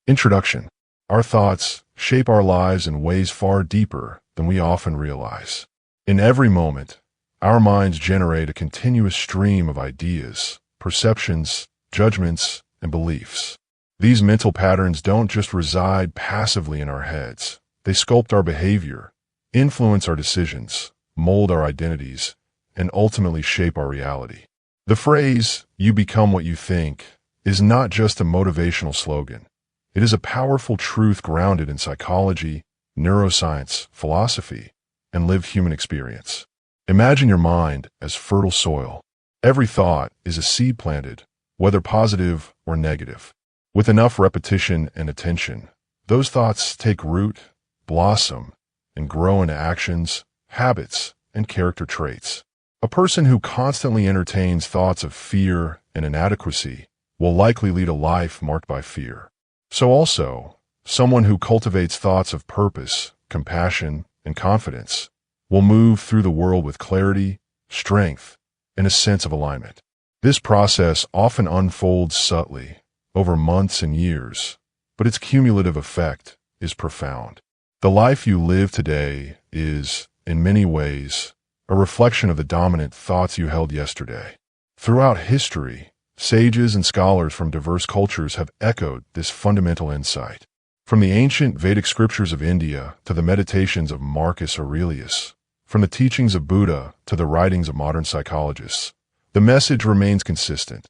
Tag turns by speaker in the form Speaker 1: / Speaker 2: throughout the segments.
Speaker 1: Introduction. Our thoughts shape our lives in ways far deeper than we often realize. In every moment, our minds generate a continuous stream of ideas, perceptions, judgments, and beliefs. These mental patterns don't just reside passively in our heads. They sculpt our behavior, influence our decisions, mold our identities, and ultimately shape our reality. The phrase, "you become what you think," is not just a motivational slogan. It is a powerful truth grounded in psychology, neuroscience, philosophy, and lived human experience. Imagine your mind as fertile soil. Every thought is a seed planted, whether positive or negative. With enough repetition and attention, those thoughts take root, blossom, and grow into actions, habits, and character traits. A person who constantly entertains thoughts of fear and inadequacy will likely lead a life marked by fear. So also, someone who cultivates thoughts of purpose, compassion, and confidence will move through the world with clarity, strength, and a sense of alignment. This process often unfolds subtly, over months and years, but its cumulative effect is profound. The life you live today is, in many ways, a reflection of the dominant thoughts you held yesterday. Throughout history, sages and scholars from diverse cultures have echoed this fundamental insight. From the ancient Vedic scriptures of India to the meditations of Marcus Aurelius, from the teachings of Buddha to the writings of modern psychologists, the message remains consistent.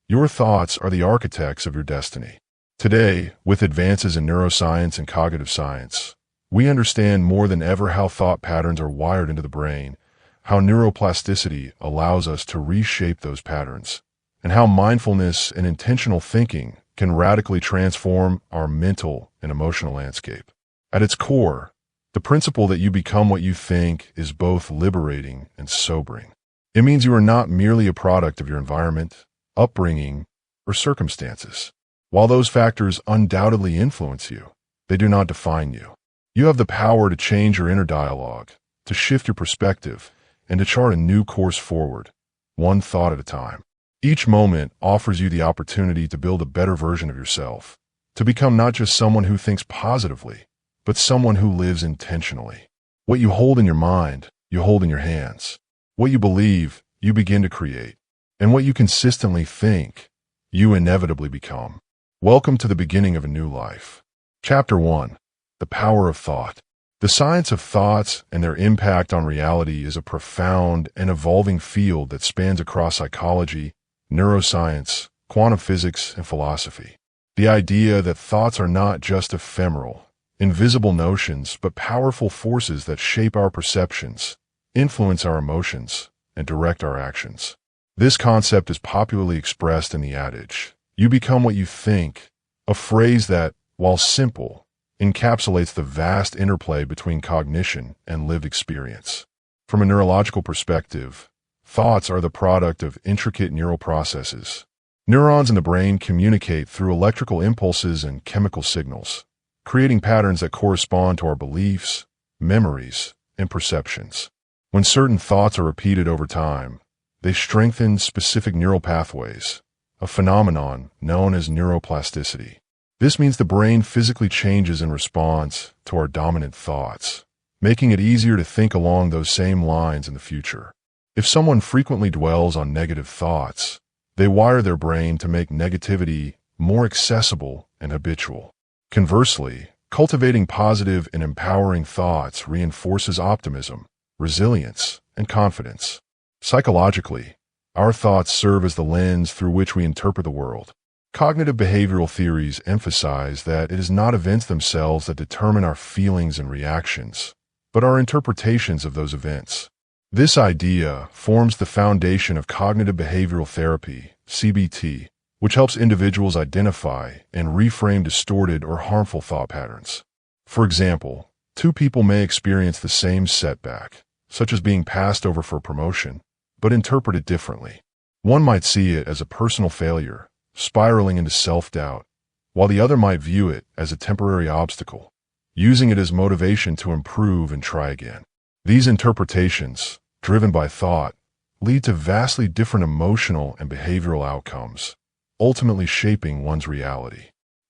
Speaker 1: Your thoughts are the architects of your destiny. Today, with advances in neuroscience and cognitive science, we understand more than ever how thought patterns are wired into the brain, how neuroplasticity allows us to reshape those patterns, and how mindfulness and intentional thinking can radically transform our mental and emotional landscape. At its core, the principle that you become what you think is both liberating and sobering. It means you are not merely a product of your environment, upbringing, or circumstances. While those factors undoubtedly influence you, they do not define you. You have the power to change your inner dialogue, to shift your perspective, and to chart a new course forward, one thought at a time. Each moment offers you the opportunity to build a better version of yourself, to become not just someone who thinks positively, but someone who lives intentionally. What you hold in your mind, you hold in your hands. What you believe, you begin to create. And what you consistently think, you inevitably become. Welcome to the beginning of a new life. Chapter 1. The Power of Thought. The science of thoughts and their impact on reality is a profound and evolving field that spans across psychology, neuroscience, quantum physics, and philosophy. The idea that thoughts are not just ephemeral, invisible notions, but powerful forces that shape our perceptions, influence our emotions, and direct our actions. This concept is popularly expressed in the adage, "You become what you think," a phrase that, while simple, encapsulates the vast interplay between cognition and lived experience. From a neurological perspective, thoughts are the product of intricate neural processes. Neurons in the brain communicate through electrical impulses and chemical signals, creating patterns that correspond to our beliefs, memories, and perceptions. When certain thoughts are repeated over time, they strengthen specific neural pathways, a phenomenon known as neuroplasticity. This means the brain physically changes in response to our dominant thoughts, making it easier to think along those same lines in the future. If someone frequently dwells on negative thoughts, they wire their brain to make negativity more accessible and habitual. Conversely, cultivating positive and empowering thoughts reinforces optimism, resilience, and confidence. Psychologically, our thoughts serve as the lens through which we interpret the world. Cognitive behavioral theories emphasize that it is not events themselves that determine our feelings and reactions, but our interpretations of those events. This idea forms the foundation of cognitive behavioral therapy, CBT, which helps individuals identify and reframe distorted or harmful thought patterns. For example, two people may experience the same setback, such as being passed over for a promotion, but interpret it differently. One might see it as a personal failure, spiraling into self-doubt, while the other might view it as a temporary obstacle, using it as motivation to improve and try again. These interpretations, driven by thought, lead to vastly different emotional and behavioral outcomes, ultimately shaping one's reality.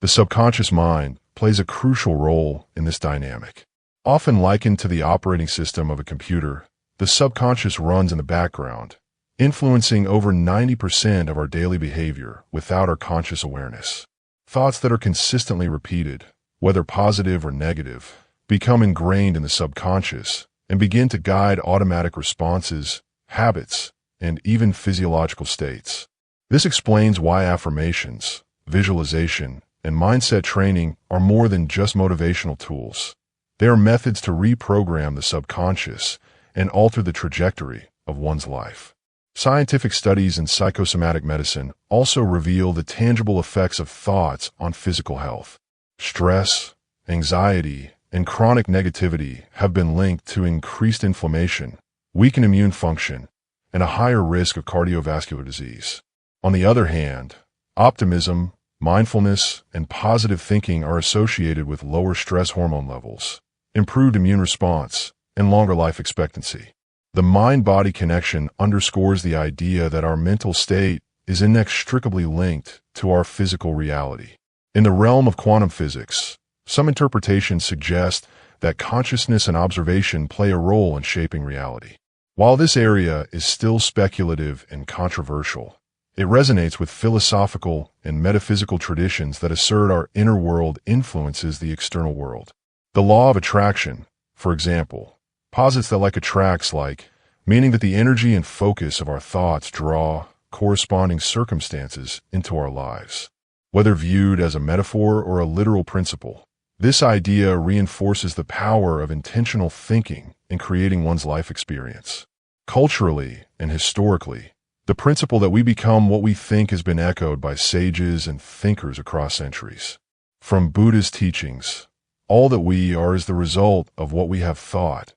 Speaker 1: The subconscious mind plays a crucial role in this dynamic. Often likened to the operating system of a computer, the subconscious runs in the background, influencing over 90% of our daily behavior without our conscious awareness. Thoughts that are consistently repeated, whether positive or negative, become ingrained in the subconscious and begin to guide automatic responses, habits, and even physiological states. This explains why affirmations, visualization, and mindset training are more than just motivational tools. They are methods to reprogram the subconscious and alter the trajectory of one's life. Scientific studies in psychosomatic medicine also reveal the tangible effects of thoughts on physical health. Stress, anxiety, and chronic negativity have been linked to increased inflammation, weakened immune function, and a higher risk of cardiovascular disease. On the other hand, optimism, mindfulness, and positive thinking are associated with lower stress hormone levels, improved immune response, and longer life expectancy. The mind-body connection underscores the idea that our mental state is inextricably linked to our physical reality. In the realm of quantum physics, some interpretations suggest that consciousness and observation play a role in shaping reality. While this area is still speculative and controversial, it resonates with philosophical and metaphysical traditions that assert our inner world influences the external world. The law of attraction, for example, posits that like attracts like, meaning that the energy and focus of our thoughts draw corresponding circumstances into our lives. Whether viewed as a metaphor or a literal principle, this idea reinforces the power of intentional thinking in creating one's life experience. Culturally and historically, the principle that we become what we think has been echoed by sages and thinkers across centuries. From Buddha's teachings, all that we are is the result of what we have thought,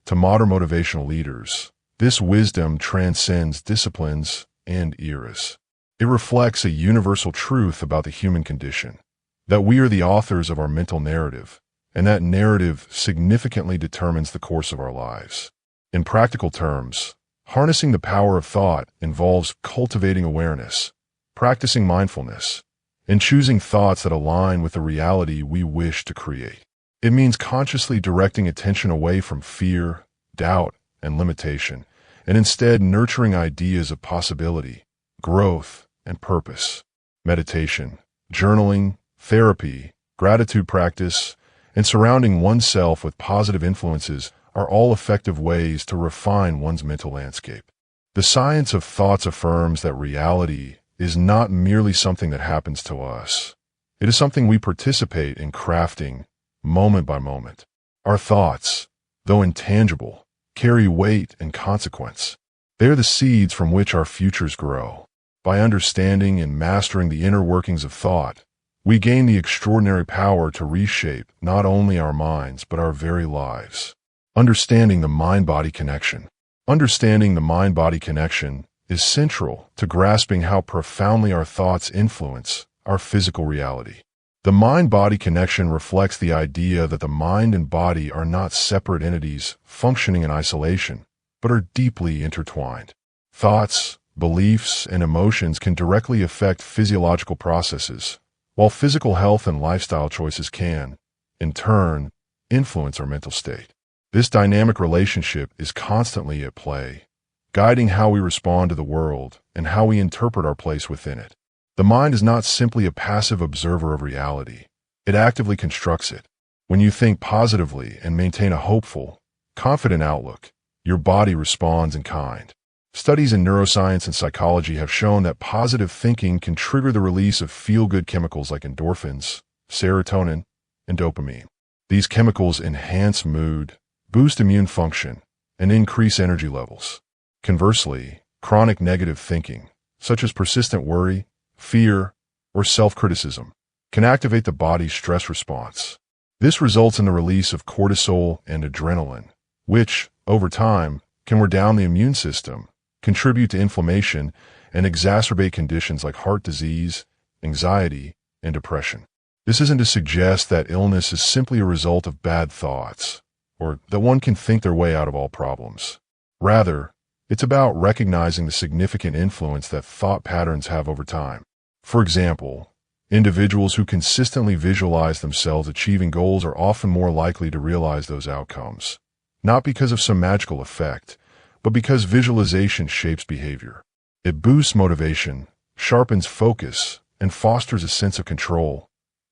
Speaker 1: to modern motivational leaders, this wisdom transcends disciplines and eras. It reflects a universal truth about the human condition, that we are the authors of our mental narrative, and that narrative significantly determines the course of our lives. In practical terms, harnessing the power of thought involves cultivating awareness, practicing mindfulness, and choosing thoughts that align with the reality we wish to create. It means consciously directing attention away from fear, doubt, and limitation, and instead nurturing ideas of possibility, growth, and purpose. Meditation, journaling, therapy, gratitude practice, and surrounding oneself with positive influences are all effective ways to refine one's mental landscape. The science of thoughts affirms that reality is not merely something that happens to us. It is something we participate in crafting moment by moment. Our thoughts, though intangible, carry weight and consequence. They are the seeds from which our futures grow. By understanding and mastering the inner workings of thought, we gain the extraordinary power to reshape not only our minds but our very lives. Understanding the mind-body connection. Understanding the mind-body connection is central to grasping how profoundly our thoughts influence our physical reality. The mind-body connection reflects the idea that the mind and body are not separate entities functioning in isolation, but are deeply intertwined. Thoughts, beliefs, and emotions can directly affect physiological processes, while physical health and lifestyle choices can, in turn, influence our mental state. This dynamic relationship is constantly at play, guiding how we respond to the world and how we interpret our place within it. The mind is not simply a passive observer of reality. It actively constructs it. When you think positively and maintain a hopeful, confident outlook, your body responds in kind. Studies in neuroscience and psychology have shown that positive thinking can trigger the release of feel-good chemicals like endorphins, serotonin, and dopamine. These chemicals enhance mood, boost immune function, and increase energy levels. Conversely, chronic negative thinking, such as persistent worry, fear, or self-criticism, can activate the body's stress response. This results in the release of cortisol and adrenaline, which, over time, can wear down the immune system, contribute to inflammation, and exacerbate conditions like heart disease, anxiety, and depression. This isn't to suggest that illness is simply a result of bad thoughts, or that one can think their way out of all problems. Rather, it's about recognizing the significant influence that thought patterns have over time. For example, Individuals who consistently visualize themselves achieving goals are often more likely to realize those outcomes, not because of some magical effect, but because visualization shapes behavior. It boosts motivation, sharpens focus, and fosters a sense of control,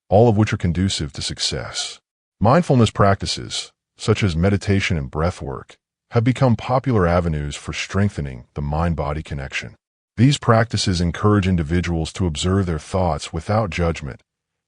Speaker 1: all of which are conducive to success. Mindfulness practices, such as meditation and breath work, have become popular avenues for strengthening the mind-body connection. These practices encourage individuals to observe their thoughts without judgment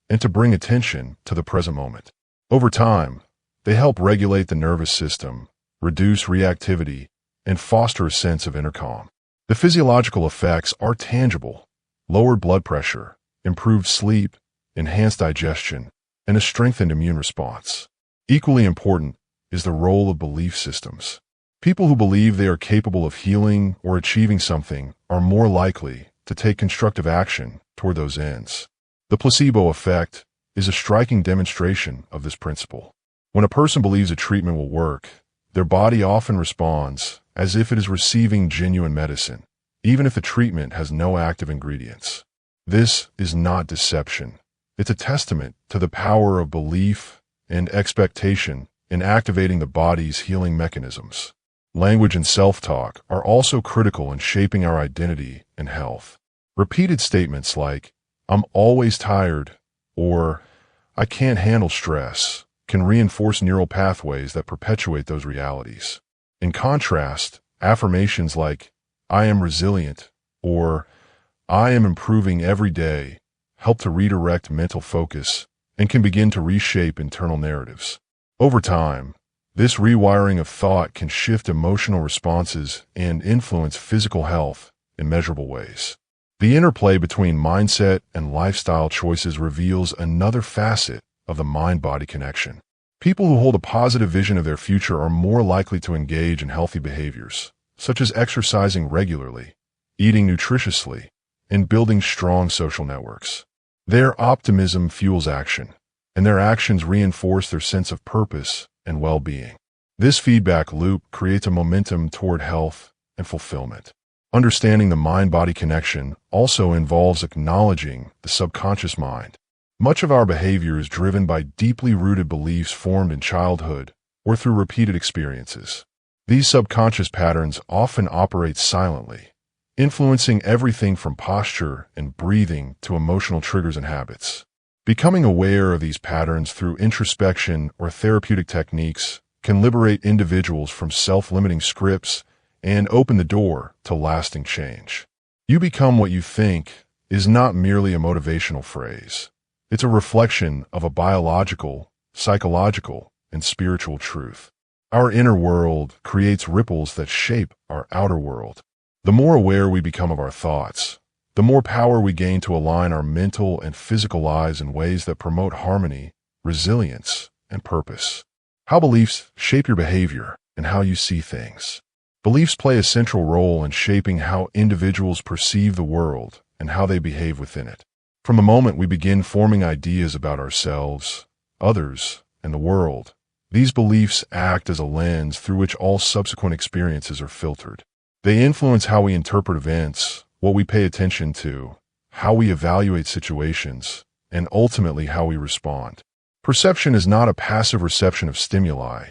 Speaker 1: and to bring attention to the present moment. Over time, they help regulate the nervous system, reduce reactivity, and foster a sense of inner calm. The physiological effects are tangible: lowered blood pressure, improved sleep, enhanced digestion, and a strengthened immune response. Equally important is the role of belief systems. People who believe they are capable of healing or achieving something are more likely to take constructive action toward those ends. The placebo effect is a striking demonstration of this principle. When a person believes a treatment will work, their body often responds as if it is receiving genuine medicine, even if the treatment has no active ingredients. This is not deception. It's a testament to the power of belief and expectation in activating the body's healing mechanisms. Language and self-talk are also critical in shaping our identity and health. Repeated statements like, "I'm always tired," or "I can't handle stress," can reinforce neural pathways that perpetuate those realities. In contrast, affirmations like, "I am resilient," or "I am improving every day," help to redirect mental focus and can begin to reshape internal narratives. Over time, this rewiring of thought can shift emotional responses and influence physical health in measurable ways. The interplay between mindset and lifestyle choices reveals another facet of the mind-body connection. People who hold a positive vision of their future are more likely to engage in healthy behaviors, such as exercising regularly, eating nutritiously, and building strong social networks. Their optimism fuels action, and their actions reinforce their sense of purpose and well-being. This feedback loop creates a momentum toward health and fulfillment. Understanding the mind-body connection also involves acknowledging the subconscious mind. Much of our behavior is driven by deeply rooted beliefs formed in childhood or through repeated experiences. These subconscious patterns often operate silently, influencing everything from posture and breathing to emotional triggers and habits. Becoming aware of these patterns through introspection or therapeutic techniques can liberate individuals from self-limiting scripts and open the door to lasting change. "You become what you think" is not merely a motivational phrase. It's a reflection of a biological, psychological, and spiritual truth. Our inner world creates ripples that shape our outer world. The more aware we become of our thoughts, the more power we gain to align our mental and physical lives in ways that promote harmony, resilience, and purpose. How beliefs shape your behavior and how you see things. Beliefs play a central role in shaping how individuals perceive the world and how they behave within it. From the moment we begin forming ideas about ourselves, others, and the world, these beliefs act as a lens through which all subsequent experiences are filtered. They influence how we interpret events, what we pay attention to, how we evaluate situations, and ultimately how we respond. Perception is not a passive reception of stimuli,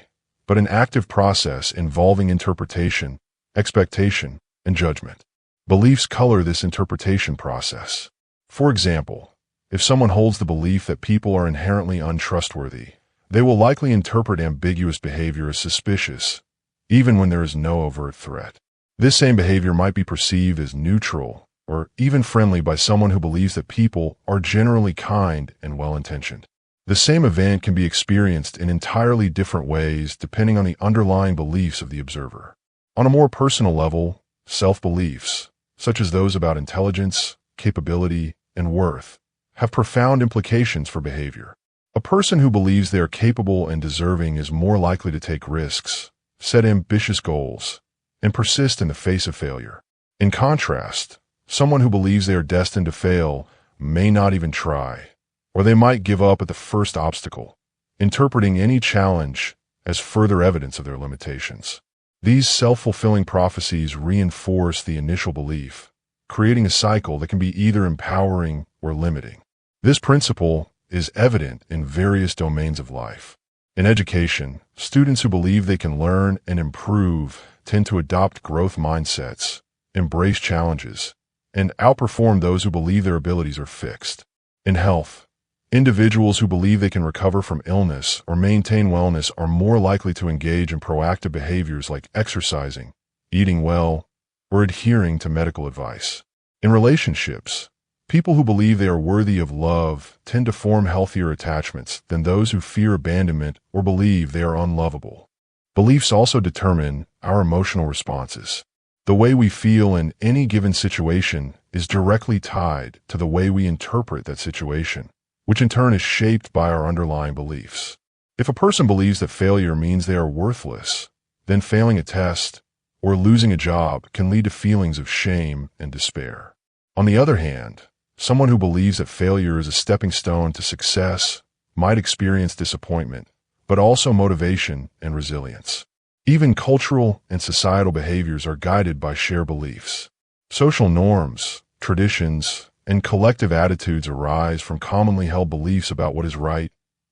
Speaker 1: but an active process involving interpretation, expectation, and judgment. Beliefs color this interpretation process. For example, if someone holds the belief that people are inherently untrustworthy, they will likely interpret ambiguous behavior as suspicious, even when there is no overt threat. This same behavior might be perceived as neutral or even friendly by someone who believes that people are generally kind and well-intentioned. The same event can be experienced in entirely different ways depending on the underlying beliefs of the observer. On a more personal level, self-beliefs, such as those about intelligence, capability, and worth, have profound implications for behavior. A person who believes they are capable and deserving is more likely to take risks, set ambitious goals, and persist in the face of failure. In contrast, someone who believes they are destined to fail may not even try, or they might give up at the first obstacle, interpreting any challenge as further evidence of their limitations. These self-fulfilling prophecies reinforce the initial belief, creating a cycle that can be either empowering or limiting. This principle is evident in various domains of life. In education, students who believe they can learn and improve tend to adopt growth mindsets, embrace challenges, and outperform those who believe their abilities are fixed. In health, individuals who believe they can recover from illness or maintain wellness are more likely to engage in proactive behaviors like exercising, eating well, or adhering to medical advice. In relationships, people who believe they are worthy of love tend to form healthier attachments than those who fear abandonment or believe they are unlovable. Beliefs also determine our emotional responses. The way we feel in any given situation is directly tied to the way we interpret that situation, which in turn is shaped by our underlying beliefs. If a person believes that failure means they are worthless, then failing a test or losing a job can lead to feelings of shame and despair. On the other hand, someone who believes that failure is a stepping stone to success might experience disappointment, but also motivation and resilience. Even cultural and societal behaviors are guided by shared beliefs. Social norms, traditions, and collective attitudes arise from commonly held beliefs about what is right,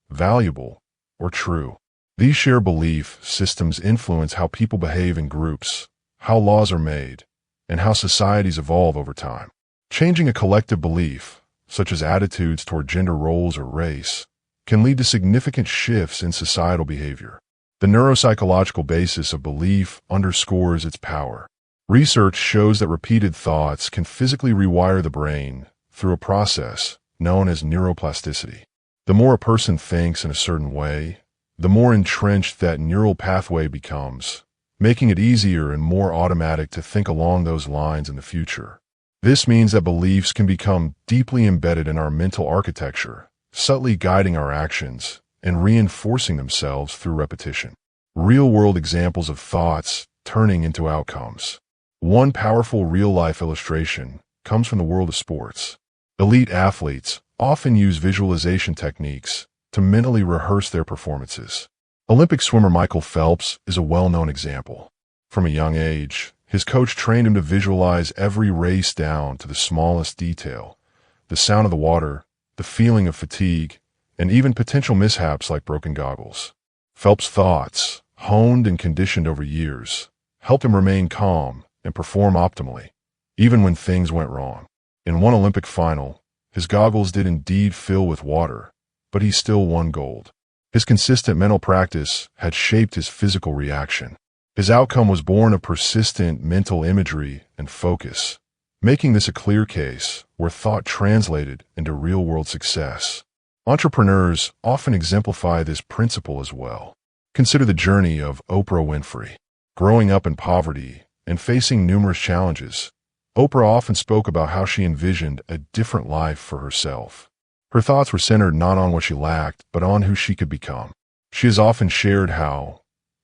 Speaker 1: valuable, or true. These shared belief systems influence how people behave in groups, how laws are made, and how societies evolve over time. Changing a collective belief, such as attitudes toward gender roles or race, can lead to significant shifts in societal behavior. The neuropsychological basis of belief underscores its power. Research shows that repeated thoughts can physically rewire the brain through a process known as neuroplasticity. The more a person thinks in a certain way, the more entrenched that neural pathway becomes, making it easier and more automatic to think along those lines in the future. This means that beliefs can become deeply embedded in our mental architecture, subtly guiding our actions and reinforcing themselves through repetition. Real-world examples of thoughts turning into outcomes. One powerful real-life illustration comes from the world of sports. Elite athletes often use visualization techniques to mentally rehearse their performances. Olympic swimmer Michael Phelps is a well-known example. From a young age, his coach trained him to visualize every race down to the smallest detail, the sound of the water, the feeling of fatigue, and even potential mishaps like broken goggles. Phelps' thoughts, honed and conditioned over years, helped him remain calm and perform optimally, even when things went wrong. In one Olympic final, his goggles did indeed fill with water, but he still won gold. His consistent mental practice had shaped his physical reaction. His outcome was born of persistent mental imagery and focus, making this a clear case where thought translated into real-world success. Entrepreneurs often exemplify this principle as well. Consider the journey of Oprah Winfrey. Growing up in poverty and facing numerous challenges, Oprah often spoke about how she envisioned a different life for herself. Her thoughts were centered not on what she lacked, but on who she could become. She has often shared how,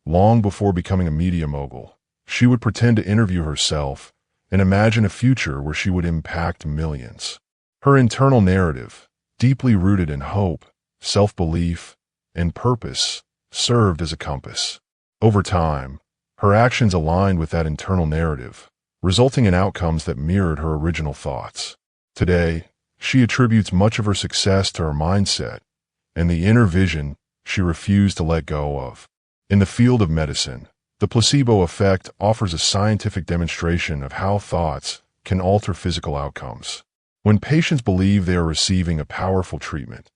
Speaker 1: long before becoming a media mogul, she would pretend to interview herself and imagine a future where she would impact millions. Her internal narrative, deeply rooted in hope, self-belief, and purpose, served as a compass. Over time, her actions aligned with that internal narrative, resulting in outcomes that mirrored her original thoughts. Today, she attributes much of her success to her mindset and the inner vision she refused to let go of. In the field of medicine, the placebo effect offers a scientific demonstration of how thoughts can alter physical outcomes. When patients believe they are receiving a powerful treatment,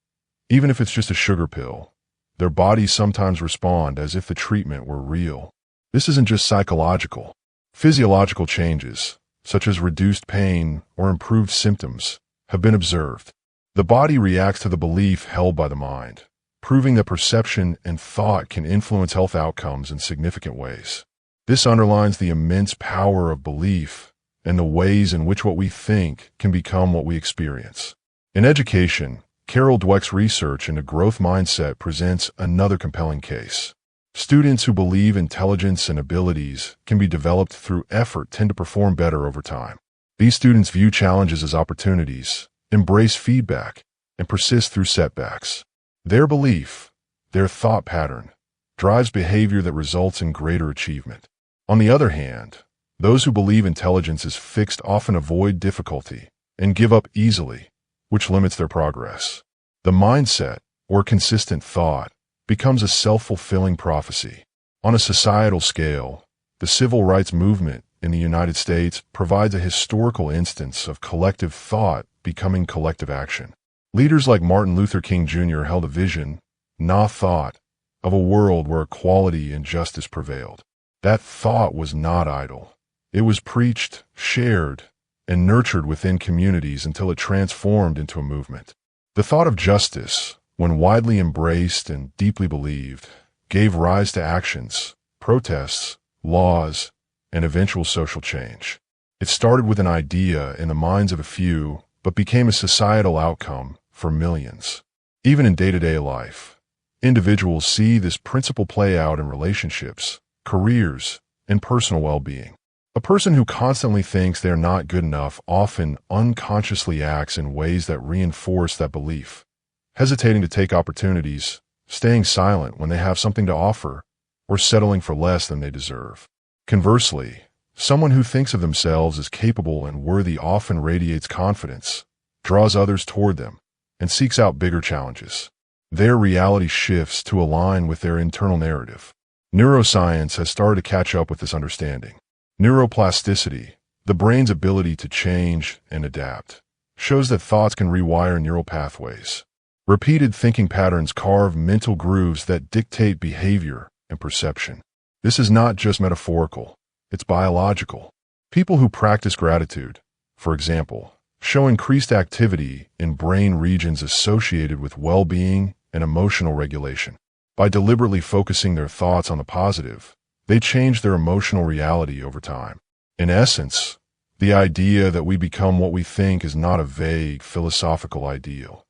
Speaker 1: even if it's just a sugar pill, their bodies sometimes respond as if the treatment were real. This isn't just psychological. Physiological changes, such as reduced pain or improved symptoms, have been observed. The body reacts to the belief held by the mind, proving that perception and thought can influence health outcomes in significant ways. This underlines the immense power of belief and the ways in which what we think can become what we experience. In education, Carol Dweck's research into growth mindset presents another compelling case. Students who believe intelligence and abilities can be developed through effort tend to perform better over time. These students view challenges as opportunities, embrace feedback, and persist through setbacks. Their belief, their thought pattern, drives behavior that results in greater achievement. On the other hand, those who believe intelligence is fixed often avoid difficulty and give up easily, which limits their progress. The mindset, or consistent thought, becomes a self-fulfilling prophecy. On a societal scale, the civil rights movement in the United States provides a historical instance of collective thought becoming collective action. Leaders like Martin Luther King Jr. held a vision, not thought, of a world where equality and justice prevailed. That thought was not idle. It was preached, shared, and nurtured within communities until it transformed into a movement. The thought of justice, when widely embraced and deeply believed, gave rise to actions, protests, laws, and eventual social change. It started with an idea in the minds of a few, but became a societal outcome for millions. Even in day-to-day life, individuals see this principle play out in relationships, careers, and personal well-being. A person who constantly thinks they're not good enough often unconsciously acts in ways that reinforce that belief, hesitating to take opportunities, staying silent when they have something to offer, or settling for less than they deserve. Conversely, someone who thinks of themselves as capable and worthy often radiates confidence, draws others toward them, and seeks out bigger challenges. Their reality shifts to align with their internal narrative. Neuroscience has started to catch up with this understanding. Neuroplasticity, the brain's ability to change and adapt, shows that thoughts can rewire neural pathways. Repeated thinking patterns carve mental grooves that dictate behavior and perception. This is not just metaphorical, it's biological. People who practice gratitude, for example, show increased activity in brain regions associated with well-being and emotional regulation. By deliberately focusing their thoughts on the positive, they change their emotional reality over time. In essence, the idea that we become what we think is not a vague philosophical ideal.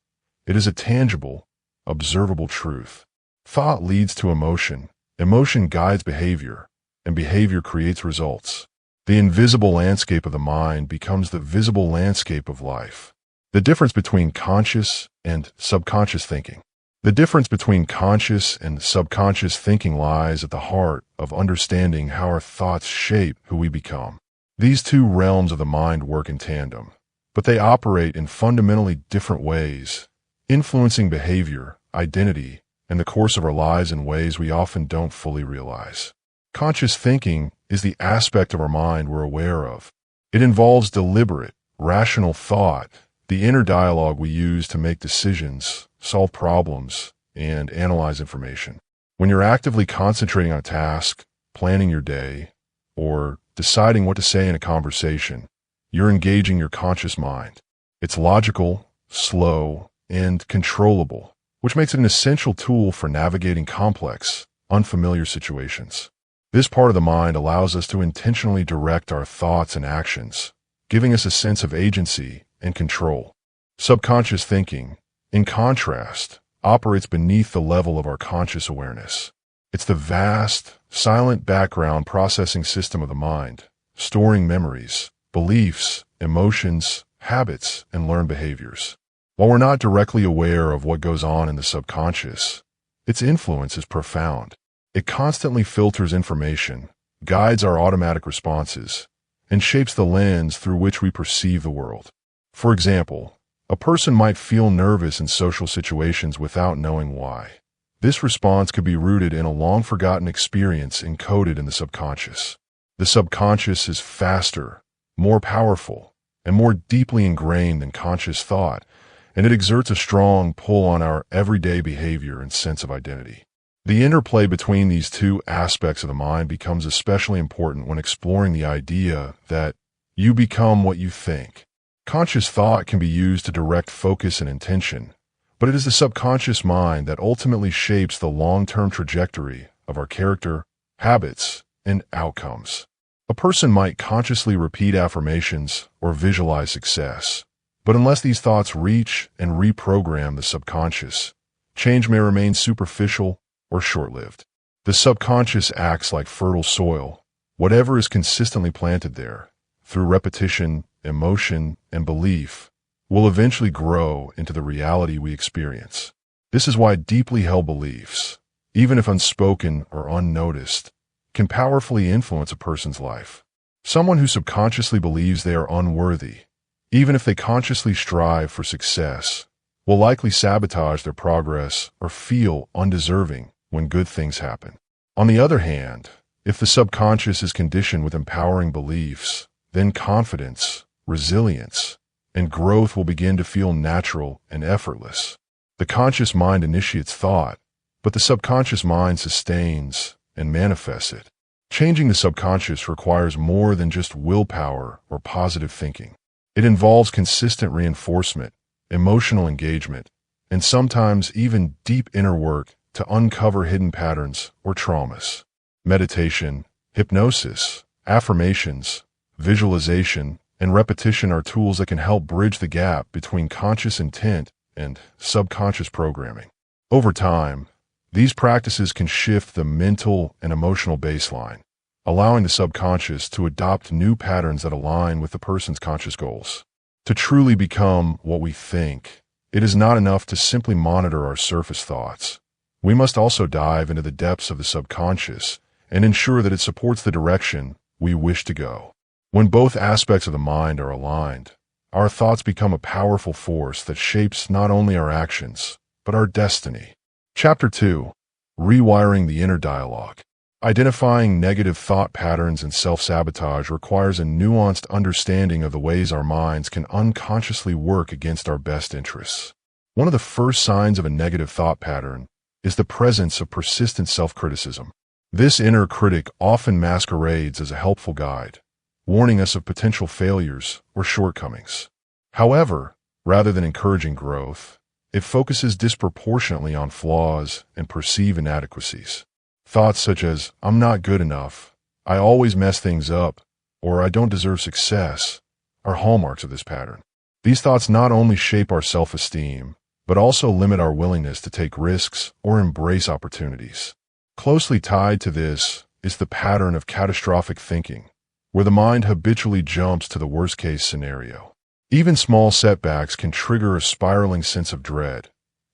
Speaker 1: It is a tangible, observable truth. Thought leads to emotion, emotion guides behavior, and behavior creates results. The invisible landscape of the mind becomes the visible landscape of life. The difference between conscious and subconscious thinking. The difference between conscious and subconscious thinking lies at the heart of understanding how our thoughts shape who we become. These two realms of the mind work in tandem, but they operate in fundamentally different ways, influencing behavior, identity, and the course of our lives in ways we often don't fully realize. Conscious thinking is the aspect of our mind we're aware of. It involves deliberate, rational thought, the inner dialogue we use to make decisions, solve problems, and analyze information. When you're actively concentrating on a task, planning your day, or deciding what to say in a conversation, you're engaging your conscious mind. It's logical, slow, and controllable, which makes it an essential tool for navigating complex, unfamiliar situations. This part of the mind allows us to intentionally direct our thoughts and actions, giving us a sense of agency and control. Subconscious thinking, in contrast, operates beneath the level of our conscious awareness. It's the vast, silent background processing system of the mind, storing memories, beliefs, emotions, habits, and learned behaviors. While we're not directly aware of what goes on in the subconscious, its influence is profound. It constantly filters information, guides our automatic responses, and shapes the lens through which we perceive the world. For example, a person might feel nervous in social situations without knowing why. This response could be rooted in a long-forgotten experience encoded in the subconscious. The subconscious is faster, more powerful, and more deeply ingrained than conscious thought, and it exerts a strong pull on our everyday behavior and sense of identity. The interplay between these two aspects of the mind becomes especially important when exploring the idea that you become what you think. Conscious thought can be used to direct focus and intention, but it is the subconscious mind that ultimately shapes the long-term trajectory of our character, habits, and outcomes. A person might consciously repeat affirmations or visualize success, but unless these thoughts reach and reprogram the subconscious, change may remain superficial or short-lived. The subconscious acts like fertile soil. Whatever is consistently planted there, through repetition, emotion, and belief, will eventually grow into the reality we experience. This is why deeply held beliefs, even if unspoken or unnoticed, can powerfully influence a person's life. Someone who subconsciously believes they are unworthy, even if they consciously strive for success, will likely sabotage their progress or feel undeserving when good things happen. On the other hand, if the subconscious is conditioned with empowering beliefs, then confidence, resilience, and growth will begin to feel natural and effortless. The conscious mind initiates thought, but the subconscious mind sustains and manifests it. Changing the subconscious requires more than just willpower or positive thinking. It involves consistent reinforcement, emotional engagement, and sometimes even deep inner work to uncover hidden patterns or traumas. Meditation, hypnosis, affirmations, visualization, and repetition are tools that can help bridge the gap between conscious intent and subconscious programming. Over time, these practices can shift the mental and emotional baseline, allowing the subconscious to adopt new patterns that align with the person's conscious goals. To truly become what we think, it is not enough to simply monitor our surface thoughts. We must also dive into the depths of the subconscious and ensure that it supports the direction we wish to go. When both aspects of the mind are aligned, our thoughts become a powerful force that shapes not only our actions, but our destiny. Chapter 2. Rewiring the Inner Dialogue. Identifying negative thought patterns and self-sabotage requires a nuanced understanding of the ways our minds can unconsciously work against our best interests. One of the first signs of a negative thought pattern is the presence of persistent self-criticism. This inner critic often masquerades as a helpful guide, warning us of potential failures or shortcomings. However, rather than encouraging growth, it focuses disproportionately on flaws and perceived inadequacies. Thoughts such as, "I'm not good enough," "I always mess things up," or "I don't deserve success," are hallmarks of this pattern. These thoughts not only shape our self-esteem, but also limit our willingness to take risks or embrace opportunities. Closely tied to this is the pattern of catastrophic thinking, where the mind habitually jumps to the worst-case scenario. Even small setbacks can trigger a spiraling sense of dread,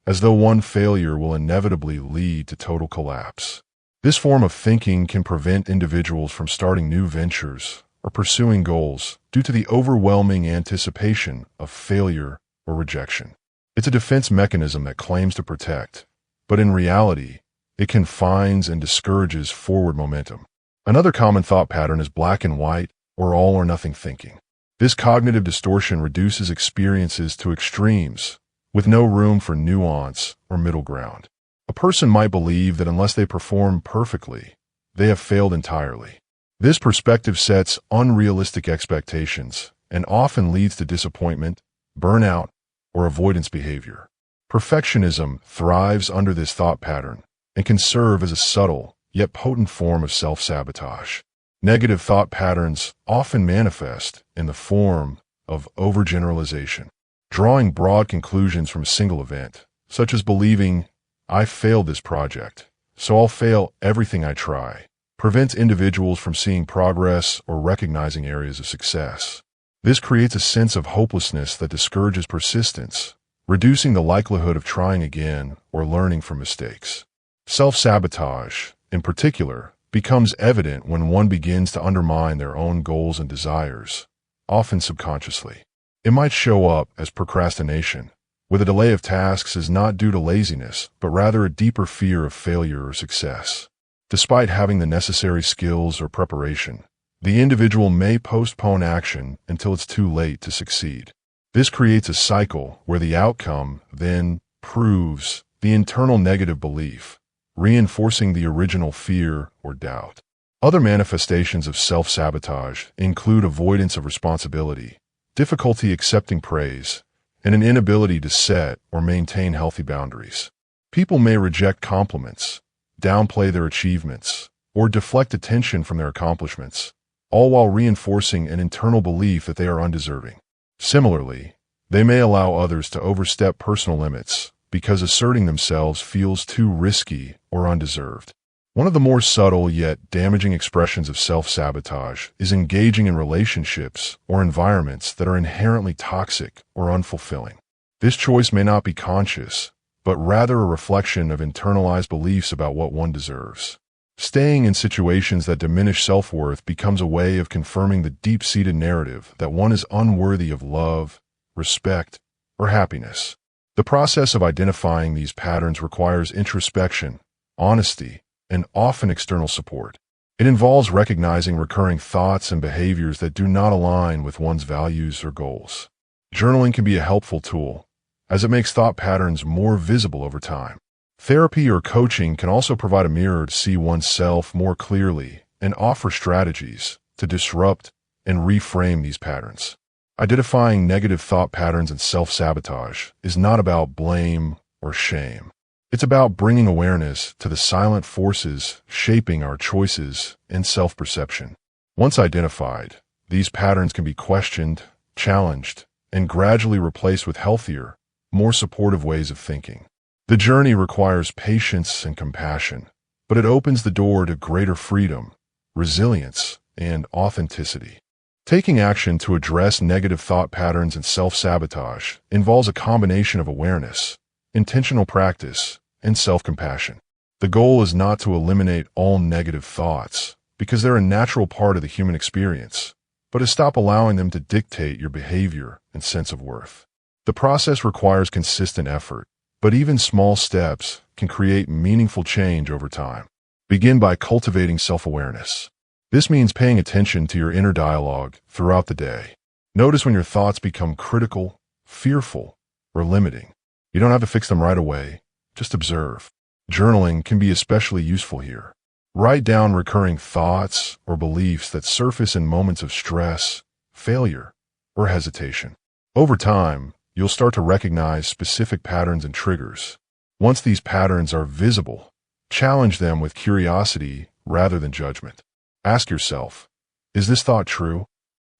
Speaker 1: as though one failure will inevitably lead to total collapse. This form of thinking can prevent individuals from starting new ventures or pursuing goals due to the overwhelming anticipation of failure or rejection. It's a defense mechanism that claims to protect, but in reality, it confines and discourages forward momentum. Another common thought pattern is black and white or all or nothing thinking. This cognitive distortion reduces experiences to extremes, with no room for nuance or middle ground. A person might believe that unless they perform perfectly, they have failed entirely. This perspective sets unrealistic expectations and often leads to disappointment, burnout, or avoidance behavior. Perfectionism thrives under this thought pattern and can serve as a subtle yet potent form of self-sabotage. Negative thought patterns often manifest in the form of overgeneralization, drawing broad conclusions from a single event, such as believing, "I failed this project, so I'll fail everything I try," prevents individuals from seeing progress or recognizing areas of success. This creates a sense of hopelessness that discourages persistence, reducing the likelihood of trying again or learning from mistakes. Self-sabotage, in particular, becomes evident when one begins to undermine their own goals and desires, often subconsciously. It might show up as procrastination, where the delay of tasks is not due to laziness, but rather a deeper fear of failure or success. Despite having the necessary skills or preparation, the individual may postpone action until it's too late to succeed. This creates a cycle where the outcome then proves the internal negative belief, reinforcing the original fear or doubt. Other manifestations of self-sabotage include avoidance of responsibility, difficulty accepting praise, and an inability to set or maintain healthy boundaries. People may reject compliments, downplay their achievements, or deflect attention from their accomplishments, all while reinforcing an internal belief that they are undeserving. Similarly, they may allow others to overstep personal limits because asserting themselves feels too risky or undeserved. One of the more subtle yet damaging expressions of self-sabotage is engaging in relationships or environments that are inherently toxic or unfulfilling. This choice may not be conscious, but rather a reflection of internalized beliefs about what one deserves. Staying in situations that diminish self-worth becomes a way of confirming the deep-seated narrative that one is unworthy of love, respect, or happiness. The process of identifying these patterns requires introspection, honesty, and often external support. It involves recognizing recurring thoughts and behaviors that do not align with one's values or goals. Journaling can be a helpful tool, as it makes thought patterns more visible over time. Therapy or coaching can also provide a mirror to see oneself more clearly and offer strategies to disrupt and reframe these patterns. Identifying negative thought patterns and self-sabotage is not about blame or shame. It's about bringing awareness to the silent forces shaping our choices and self-perception. Once identified, these patterns can be questioned, challenged, and gradually replaced with healthier, more supportive ways of thinking. The journey requires patience and compassion, but it opens the door to greater freedom, resilience, and authenticity. Taking action to address negative thought patterns and self-sabotage involves a combination of awareness, intentional practice, and self-compassion. The goal is not to eliminate all negative thoughts, because they're a natural part of the human experience, but to stop allowing them to dictate your behavior and sense of worth. The process requires consistent effort, but even small steps can create meaningful change over time. Begin by cultivating self-awareness. This means paying attention to your inner dialogue throughout the day. Notice when your thoughts become critical, fearful, or limiting. You don't have to fix them right away, just observe. Journaling can be especially useful here. Write down recurring thoughts or beliefs that surface in moments of stress, failure, or hesitation. Over time, you'll start to recognize specific patterns and triggers. Once these patterns are visible, challenge them with curiosity rather than judgment. Ask yourself, is this thought true?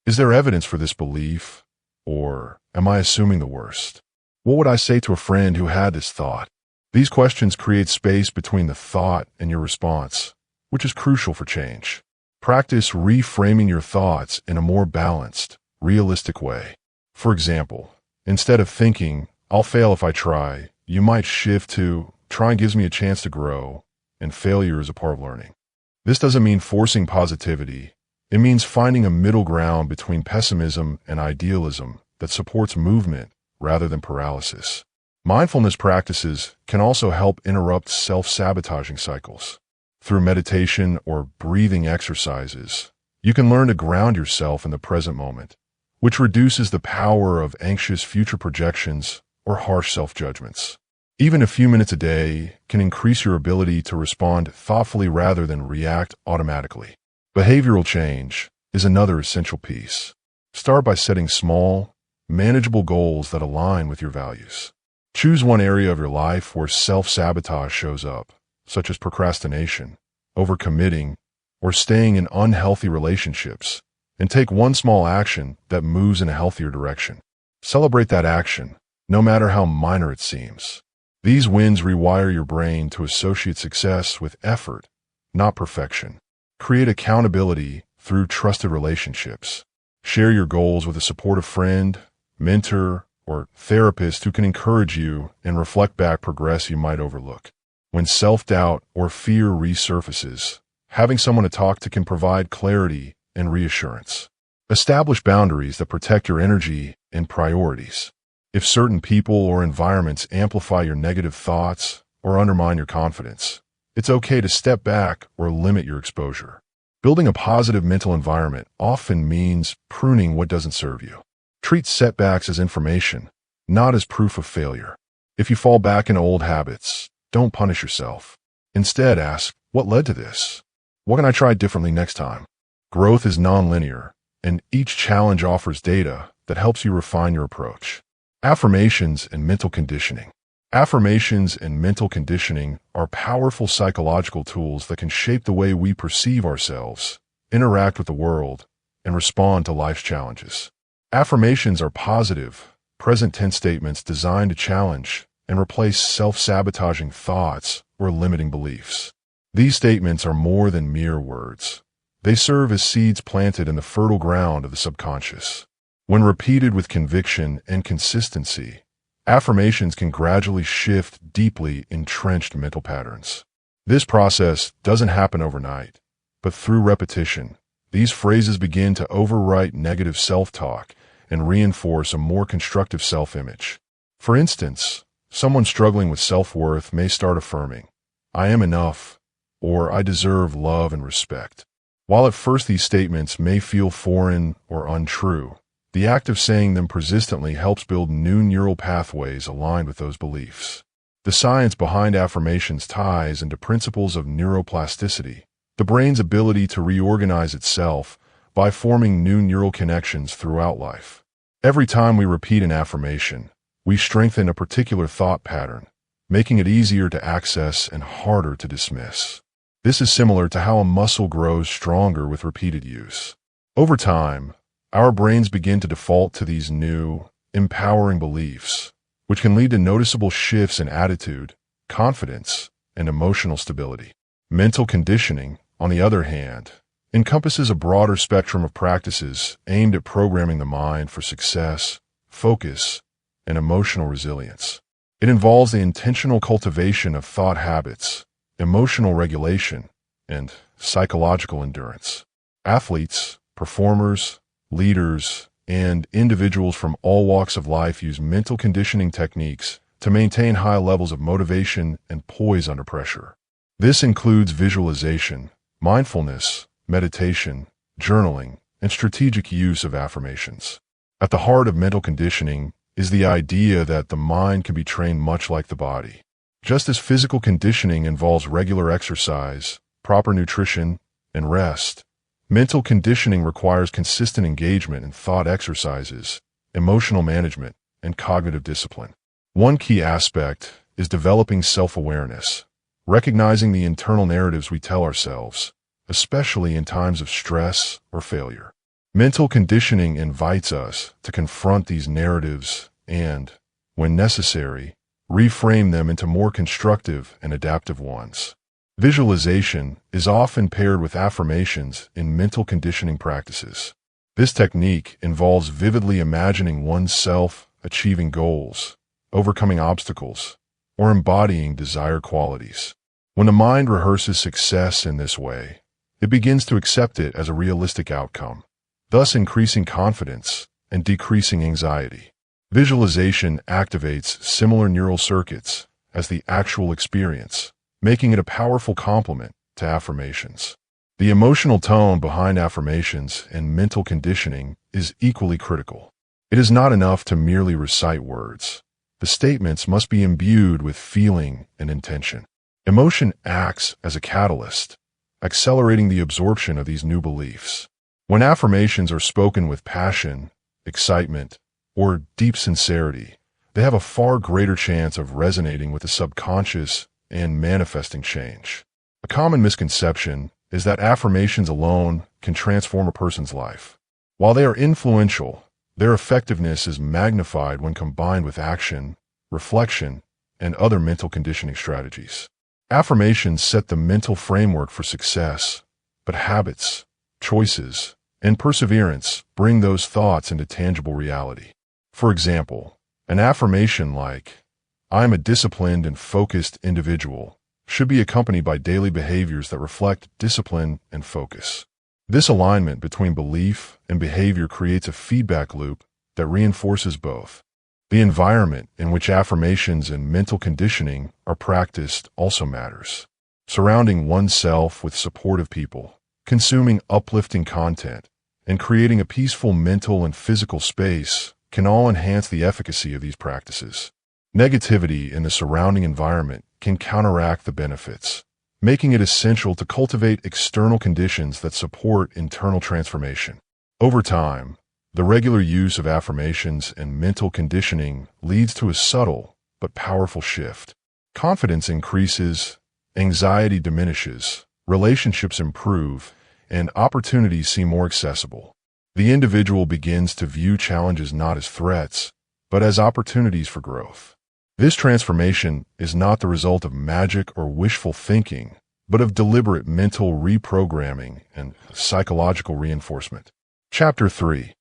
Speaker 1: Is there evidence for this belief? Or am I assuming the worst? What would I say to a friend who had this thought? These questions create space between the thought and your response, which is crucial for change. Practice reframing your thoughts in a more balanced, realistic way. For example, instead of thinking, I'll fail if I try, you might shift to, trying gives me a chance to grow, and failure is a part of learning. This doesn't mean forcing positivity. It means finding a middle ground between pessimism and idealism that supports movement rather than paralysis. Mindfulness practices can also help interrupt self-sabotaging cycles. Through meditation or breathing exercises, you can learn to ground yourself in the present moment, which reduces the power of anxious future projections or harsh self-judgments. Even a few minutes a day can increase your ability to respond thoughtfully rather than react automatically. Behavioral change is another essential piece. Start by setting small, manageable goals that align with your values. Choose one area of your life where self-sabotage shows up, such as procrastination, overcommitting, or staying in unhealthy relationships, and take one small action that moves in a healthier direction. Celebrate that action, no matter how minor it seems. These wins rewire your brain to associate success with effort, not perfection. Create accountability through trusted relationships. Share your goals with a supportive friend, mentor, or therapist who can encourage you and reflect back progress you might overlook. When self-doubt or fear resurfaces, having someone to talk to can provide clarity and reassurance. Establish boundaries that protect your energy and priorities. If certain people or environments amplify your negative thoughts or undermine your confidence, it's okay to step back or limit your exposure. Building a positive mental environment often means pruning what doesn't serve you. Treat setbacks as information, not as proof of failure. If you fall back into old habits, don't punish yourself. Instead, ask, what led to this? What can I try differently next time? Growth is nonlinear, and each challenge offers data that helps you refine your approach. Affirmations and mental conditioning. Affirmations and mental conditioning are powerful psychological tools that can shape the way we perceive ourselves, interact with the world, and respond to life's challenges. Affirmations are positive, present-tense statements designed to challenge and replace self-sabotaging thoughts or limiting beliefs. These statements are more than mere words. They serve as seeds planted in the fertile ground of the subconscious. When repeated with conviction and consistency, affirmations can gradually shift deeply entrenched mental patterns. This process doesn't happen overnight, but through repetition, these phrases begin to overwrite negative self-talk and reinforce a more constructive self-image. For instance, someone struggling with self-worth may start affirming, "I am enough," or "I deserve love and respect." While at first these statements may feel foreign or untrue, the act of saying them persistently helps build new neural pathways aligned with those beliefs. The science behind affirmations ties into principles of neuroplasticity, the brain's ability to reorganize itself by forming new neural connections throughout life. Every time we repeat an affirmation, we strengthen a particular thought pattern, making it easier to access and harder to dismiss. This is similar to how a muscle grows stronger with repeated use. Over time, our brains begin to default to these new, empowering beliefs, which can lead to noticeable shifts in attitude, confidence, and emotional stability. Mental conditioning, on the other hand, encompasses a broader spectrum of practices aimed at programming the mind for success, focus, and emotional resilience. It involves the intentional cultivation of thought habits, emotional regulation, and psychological endurance. Athletes, performers, leaders, and individuals from all walks of life use mental conditioning techniques to maintain high levels of motivation and poise under pressure. This includes visualization, mindfulness, meditation, journaling, and strategic use of affirmations. At the heart of mental conditioning is the idea that the mind can be trained much like the body. Just as physical conditioning involves regular exercise, proper nutrition, and rest, mental conditioning requires consistent engagement in thought exercises, emotional management, and cognitive discipline. One key aspect is developing self-awareness, recognizing the internal narratives we tell ourselves, especially in times of stress or failure. Mental conditioning invites us to confront these narratives and, when necessary, reframe them into more constructive and adaptive ones. Visualization is often paired with affirmations in mental conditioning practices. This technique involves vividly imagining oneself achieving goals, overcoming obstacles, or embodying desired qualities. When the mind rehearses success in this way, it begins to accept it as a realistic outcome, thus increasing confidence and decreasing anxiety. Visualization activates similar neural circuits as the actual experience, making it a powerful complement to affirmations. The emotional tone behind affirmations and mental conditioning is equally critical. It is not enough to merely recite words. The statements must be imbued with feeling and intention. Emotion acts as a catalyst, accelerating the absorption of these new beliefs. When affirmations are spoken with passion, excitement, or deep sincerity, they have a far greater chance of resonating with the subconscious and manifesting change. A common misconception is that affirmations alone can transform a person's life. While they are influential, their effectiveness is magnified when combined with action, reflection, and other mental conditioning strategies. Affirmations set the mental framework for success, but habits, choices, and perseverance bring those thoughts into tangible reality. For example, an affirmation like, "I am a disciplined and focused individual," should be accompanied by daily behaviors that reflect discipline and focus. This alignment between belief and behavior creates a feedback loop that reinforces both. The environment in which affirmations and mental conditioning are practiced also matters. Surrounding oneself with supportive people, consuming uplifting content, and creating a peaceful mental and physical space can all enhance the efficacy of these practices. Negativity in the surrounding environment can counteract the benefits, making it essential to cultivate external conditions that support internal transformation. Over time, the regular use of affirmations and mental conditioning leads to a subtle but powerful shift. Confidence increases, anxiety diminishes, relationships improve, and opportunities seem more accessible. The individual begins to view challenges not as threats, but as opportunities for growth. This transformation is not the result of magic or wishful thinking, but of deliberate mental reprogramming and psychological reinforcement. Chapter 3.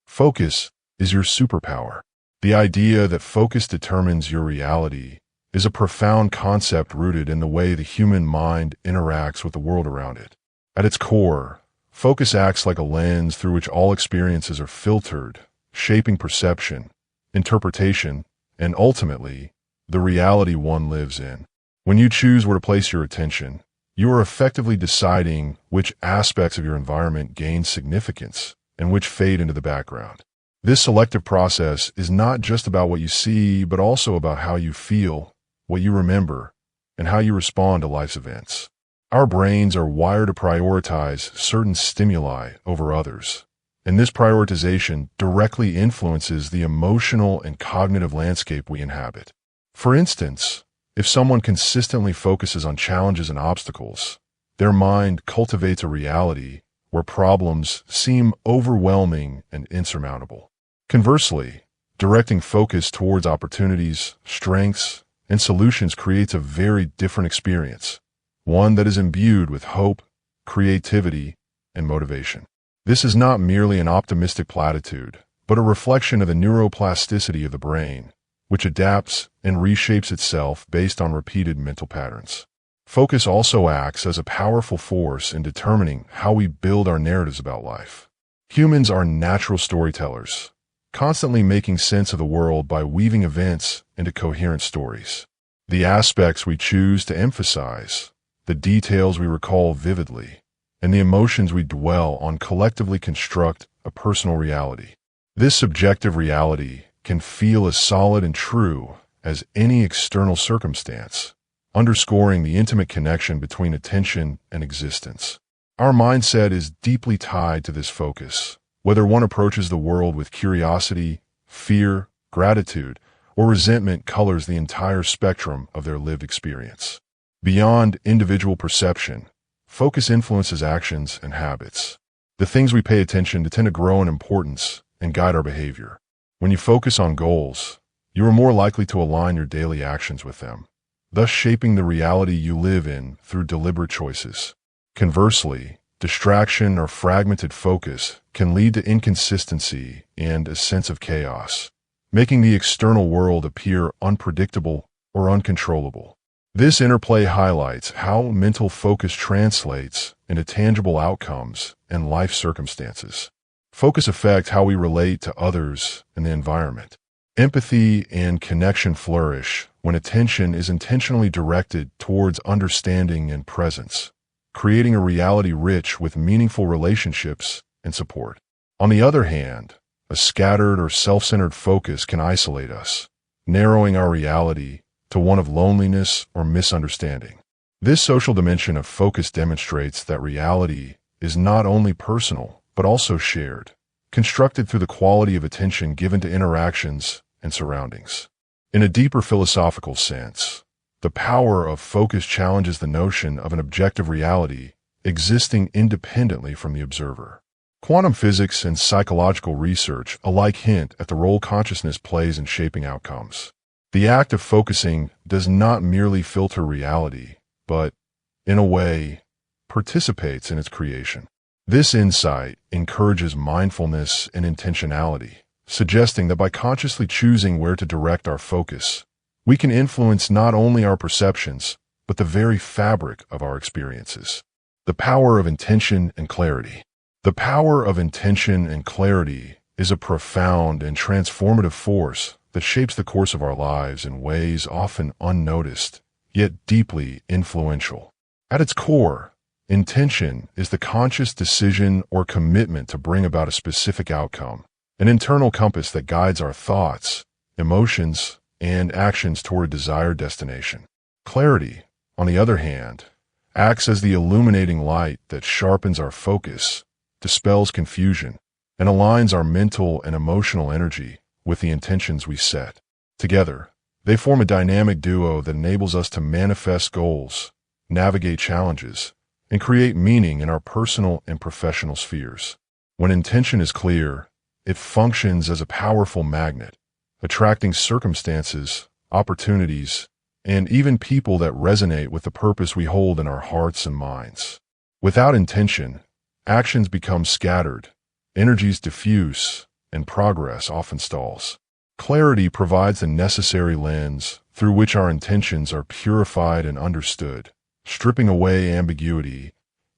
Speaker 1: Focus is your superpower. The idea that focus determines your reality is a profound concept rooted in the way the human mind interacts with the world around it. At its core, focus acts like a lens through which all experiences are filtered, shaping perception, interpretation, and ultimately, the reality one lives in. When you choose where to place your attention, you are effectively deciding which aspects of your environment gain significance and which fade into the background. This selective process is not just about what you see, but also about how you feel, what you remember, and how you respond to life's events. Our brains are wired to prioritize certain stimuli over others, and this prioritization directly influences the emotional and cognitive landscape we inhabit. For instance, if someone consistently focuses on challenges and obstacles, their mind cultivates a reality where problems seem overwhelming and insurmountable. Conversely, directing focus towards opportunities, strengths, and solutions creates a very different experience, one that is imbued with hope, creativity, and motivation. This is not merely an optimistic platitude, but a reflection of the neuroplasticity of the brain, which adapts and reshapes itself based on repeated mental patterns. Focus also acts as a powerful force in determining how we build our narratives about life. Humans are natural storytellers, constantly making sense of the world by weaving events into coherent stories. The aspects we choose to emphasize, the details we recall vividly, and the emotions we dwell on collectively construct a personal reality. This subjective reality can feel as solid and true as any external circumstance, underscoring the intimate connection between attention and existence. Our mindset is deeply tied to this focus, whether one approaches the world with curiosity, fear, gratitude, or resentment colors the entire spectrum of their lived experience. Beyond individual perception, focus influences actions and habits. The things we pay attention to tend to grow in importance and guide our behavior. When you focus on goals, you are more likely to align your daily actions with them, thus shaping the reality you live in through deliberate choices. Conversely, distraction or fragmented focus can lead to inconsistency and a sense of chaos, making the external world appear unpredictable or uncontrollable. This interplay highlights how mental focus translates into tangible outcomes and life circumstances. Focus affects how we relate to others and the environment. Empathy and connection flourish when attention is intentionally directed towards understanding and presence, creating a reality rich with meaningful relationships and support. On the other hand, a scattered or self-centered focus can isolate us, narrowing our reality to one of loneliness or misunderstanding. This social dimension of focus demonstrates that reality is not only personal, but also shared, constructed through the quality of attention given to interactions and surroundings. In a deeper philosophical sense, the power of focus challenges the notion of an objective reality existing independently from the observer. Quantum physics and psychological research alike hint at the role consciousness plays in shaping outcomes. The act of focusing does not merely filter reality, but, in a way, participates in its creation. This insight encourages mindfulness and intentionality, suggesting that by consciously choosing where to direct our focus, we can influence not only our perceptions, but the very fabric of our experiences. The power of intention and clarity. The power of intention and clarity is a profound and transformative force that shapes the course of our lives in ways often unnoticed, yet deeply influential. At its core, intention is the conscious decision or commitment to bring about a specific outcome, an internal compass that guides our thoughts, emotions, and actions toward a desired destination. Clarity, on the other hand, acts as the illuminating light that sharpens our focus, dispels confusion, and aligns our mental and emotional energy with the intentions we set. Together, they form a dynamic duo that enables us to manifest goals, navigate challenges, and create meaning in our personal and professional spheres. When intention is clear, it functions as a powerful magnet, attracting circumstances, opportunities, and even people that resonate with the purpose we hold in our hearts and minds. Without intention, actions become scattered, energies diffuse, and progress often stalls. Clarity provides the necessary lens through which our intentions are purified and understood, stripping away ambiguity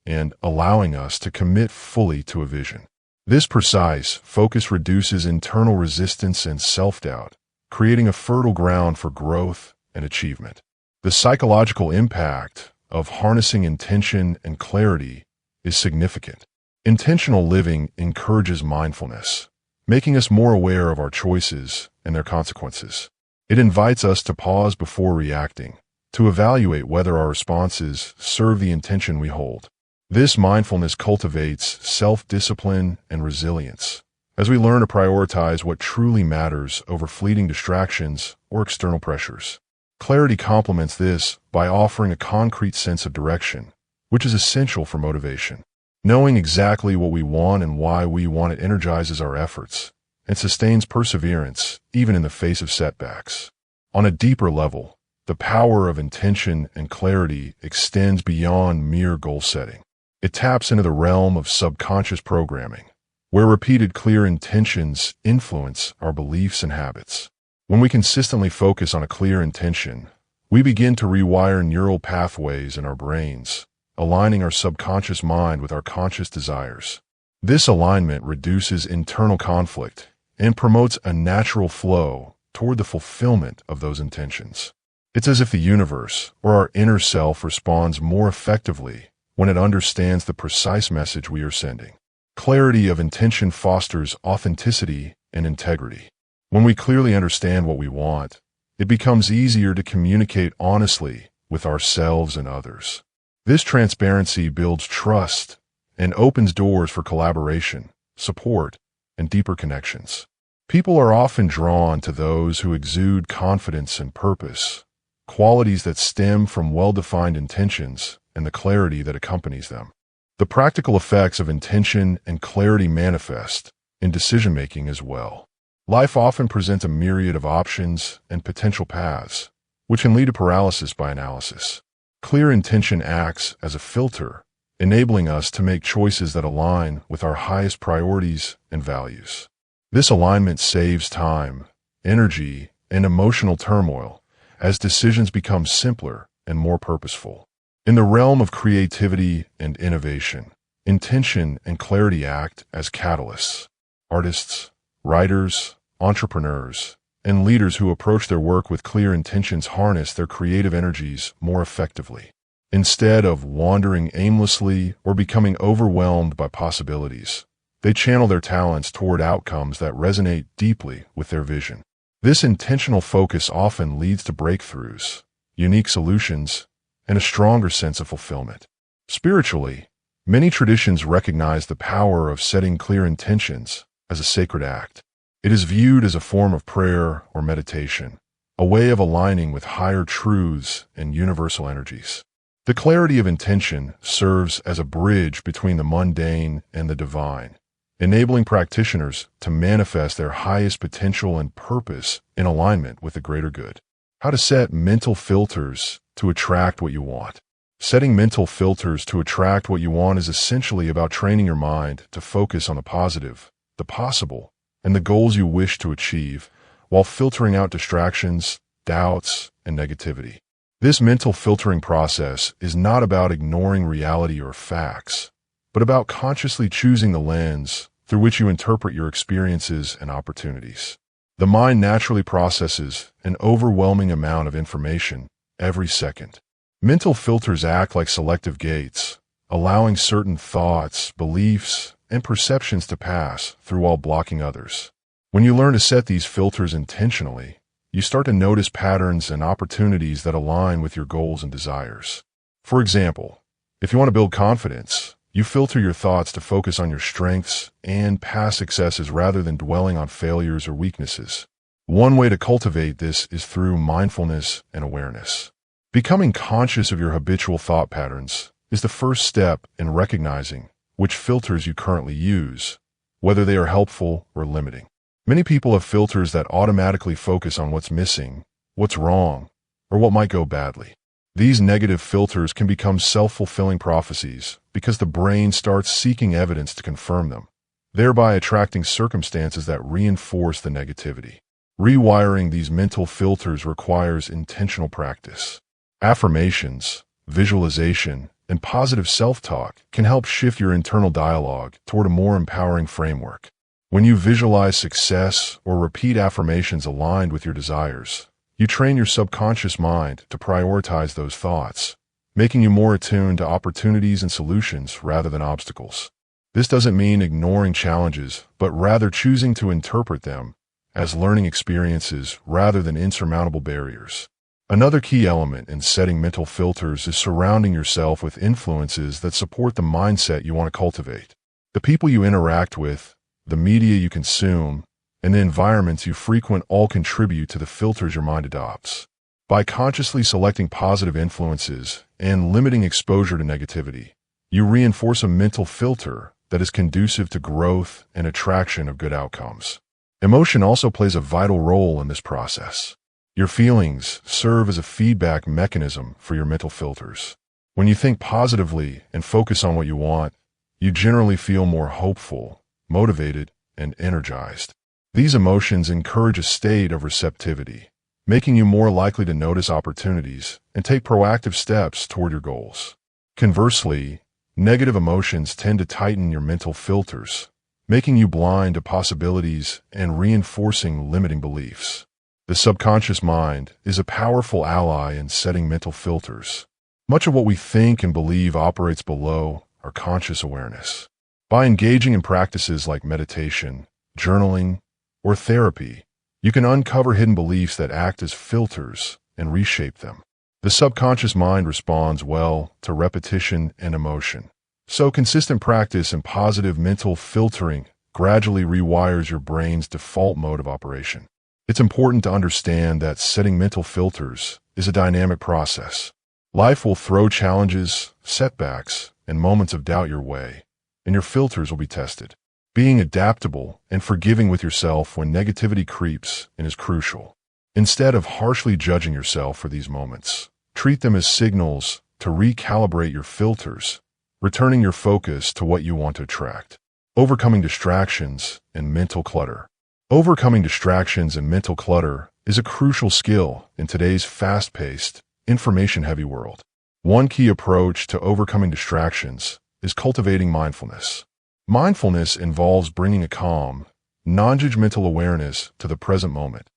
Speaker 1: and allowing us to commit fully to a vision. This precise focus reduces internal resistance and self-doubt, creating a fertile ground for growth and achievement. The psychological impact of harnessing intention and clarity is significant. Intentional living encourages mindfulness, making us more aware of our choices and their consequences. It invites us to pause before reacting, to evaluate whether our responses serve the intention we hold. This mindfulness cultivates self-discipline and resilience, as we learn to prioritize what truly matters over fleeting distractions or external pressures. Clarity complements this by offering a concrete sense of direction, which is essential for motivation. Knowing exactly what we want and why we want it energizes our efforts and sustains perseverance even in the face of setbacks. On a deeper level, the power of intention and clarity extends beyond mere goal setting. It taps into the realm of subconscious programming, where repeated clear intentions influence our beliefs and habits. When we consistently focus on a clear intention, we begin to rewire neural pathways in our brains, aligning our subconscious mind with our conscious desires. This alignment reduces internal conflict and promotes a natural flow toward the fulfillment of those intentions. It's as if the universe, or our inner self, responds more effectively when it understands the precise message we are sending. Clarity of intention fosters authenticity and integrity. When we clearly understand what we want, it becomes easier to communicate honestly with ourselves and others. This transparency builds trust and opens doors for collaboration, support, and deeper connections. People are often drawn to those who exude confidence and purpose, qualities that stem from well-defined intentions and the clarity that accompanies them. The practical effects of intention and clarity manifest in decision-making as well. Life often presents a myriad of options and potential paths, which can lead to paralysis by analysis. Clear intention acts as a filter, enabling us to make choices that align with our highest priorities and values. This alignment saves time, energy, and emotional turmoil as decisions become simpler and more purposeful. In the realm of creativity and innovation, intention and clarity act as catalysts. Artists, writers, entrepreneurs, and leaders who approach their work with clear intentions harness their creative energies more effectively. Instead of wandering aimlessly or becoming overwhelmed by possibilities, they channel their talents toward outcomes that resonate deeply with their vision. This intentional focus often leads to breakthroughs, unique solutions, and a stronger sense of fulfillment. Spiritually, many traditions recognize the power of setting clear intentions as a sacred act. It is viewed as a form of prayer or meditation, a way of aligning with higher truths and universal energies. The clarity of intention serves as a bridge between the mundane and the divine, enabling practitioners to manifest their highest potential and purpose in alignment with the greater good. How to set mental filters to attract what you want. Setting mental filters to attract what you want is essentially about training your mind to focus on the positive, the possible, and the goals you wish to achieve, while filtering out distractions, doubts, and negativity. This mental filtering process is not about ignoring reality or facts, but about consciously choosing the lens through which you interpret your experiences and opportunities. The mind naturally processes an overwhelming amount of information every second. Mental filters act like selective gates, allowing certain thoughts, beliefs, and perceptions to pass through while blocking others. When you learn to set these filters intentionally, you start to notice patterns and opportunities that align with your goals and desires. For example, if you want to build confidence, you filter your thoughts to focus on your strengths and past successes rather than dwelling on failures or weaknesses. One way to cultivate this is through mindfulness and awareness. Becoming conscious of your habitual thought patterns is the first step in recognizing which filters you currently use, whether they are helpful or limiting. Many people have filters that automatically focus on what's missing, what's wrong, or what might go badly. These negative filters can become self-fulfilling prophecies because the brain starts seeking evidence to confirm them, thereby attracting circumstances that reinforce the negativity. Rewiring these mental filters requires intentional practice. Affirmations, visualization, and positive self-talk can help shift your internal dialogue toward a more empowering framework. When you visualize success or repeat affirmations aligned with your desires, you train your subconscious mind to prioritize those thoughts, making you more attuned to opportunities and solutions rather than obstacles. This doesn't mean ignoring challenges, but rather choosing to interpret them as learning experiences rather than insurmountable barriers. Another key element in setting mental filters is surrounding yourself with influences that support the mindset you want to cultivate. The people you interact with, the media you consume, and the environments you frequent all contribute to the filters your mind adopts. By consciously selecting positive influences and limiting exposure to negativity, you reinforce a mental filter that is conducive to growth and attraction of good outcomes. Emotion also plays a vital role in this process. Your feelings serve as a feedback mechanism for your mental filters. When you think positively and focus on what you want, you generally feel more hopeful, motivated, and energized. These emotions encourage a state of receptivity, making you more likely to notice opportunities and take proactive steps toward your goals. Conversely, negative emotions tend to tighten your mental filters, making you blind to possibilities and reinforcing limiting beliefs. The subconscious mind is a powerful ally in setting mental filters. Much of what we think and believe operates below our conscious awareness. By engaging in practices like meditation, journaling, or therapy, you can uncover hidden beliefs that act as filters and reshape them. The subconscious mind responds well to repetition and emotion. So consistent practice and positive mental filtering gradually rewires your brain's default mode of operation. It's important to understand that setting mental filters is a dynamic process. Life will throw challenges, setbacks, and moments of doubt your way, and your filters will be tested. Being adaptable and forgiving with yourself when negativity creeps in is crucial. Instead of harshly judging yourself for these moments, treat them as signals to recalibrate your filters, returning your focus to what you want to attract. Overcoming distractions and mental clutter. Overcoming distractions and mental clutter is a crucial skill in today's fast-paced, information-heavy world. One key approach to overcoming distractions is cultivating mindfulness. Mindfulness involves bringing a calm, non-judgmental awareness to the present moment,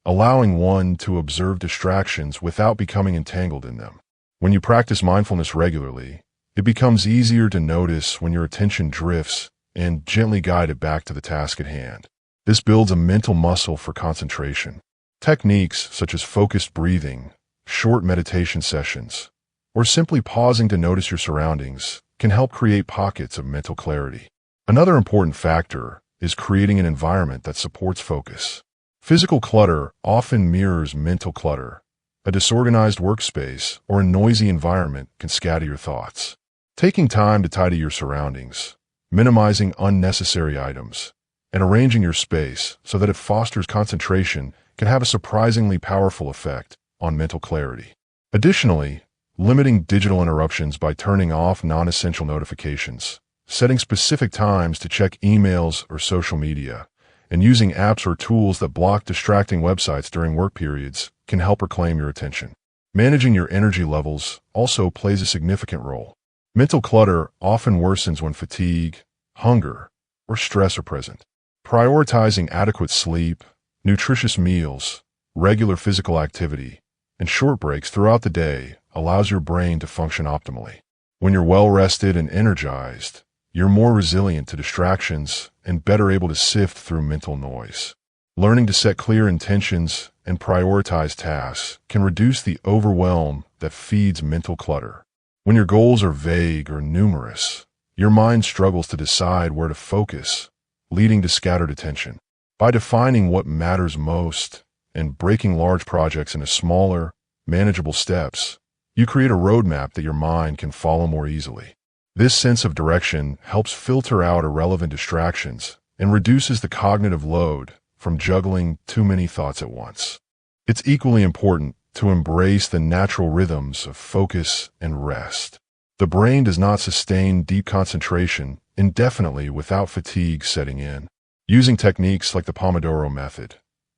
Speaker 1: allowing one to observe distractions without becoming entangled in them. When you practice mindfulness regularly, it becomes easier to notice when your attention drifts and gently guide it back to the task at hand. This builds a mental muscle for concentration. Techniques such as focused breathing, short meditation sessions, or simply pausing to notice your surroundings can help create pockets of mental clarity. Another important factor is creating an environment that supports focus. Physical clutter often mirrors mental clutter. A disorganized workspace or a noisy environment can scatter your thoughts. Taking time to tidy your surroundings, minimizing unnecessary items, and arranging your space so that it fosters concentration can have a surprisingly powerful effect on mental clarity. Additionally, limiting digital interruptions by turning off non-essential notifications, setting specific times to check emails or social media, and using apps or tools that block distracting websites during work periods can help reclaim your attention. Managing your energy levels also plays a significant role. Mental clutter often worsens when fatigue, hunger, or stress are present. Prioritizing adequate sleep, nutritious meals, regular physical activity, and short breaks throughout the day allows your brain to function optimally. When you're well-rested and energized, you're more resilient to distractions and better able to sift through mental noise. Learning to set clear intentions and prioritize tasks can reduce the overwhelm that feeds mental clutter. When your goals are vague or numerous, your mind struggles to decide where to focus, leading to scattered attention. By defining what matters most and breaking large projects into smaller, manageable steps, you create a roadmap that your mind can follow more easily. This sense of direction helps filter out irrelevant distractions and reduces the cognitive load from juggling too many thoughts at once. It's equally important to embrace the natural rhythms of focus and rest. The brain does not sustain deep concentration indefinitely without fatigue setting in. Using techniques like the Pomodoro method,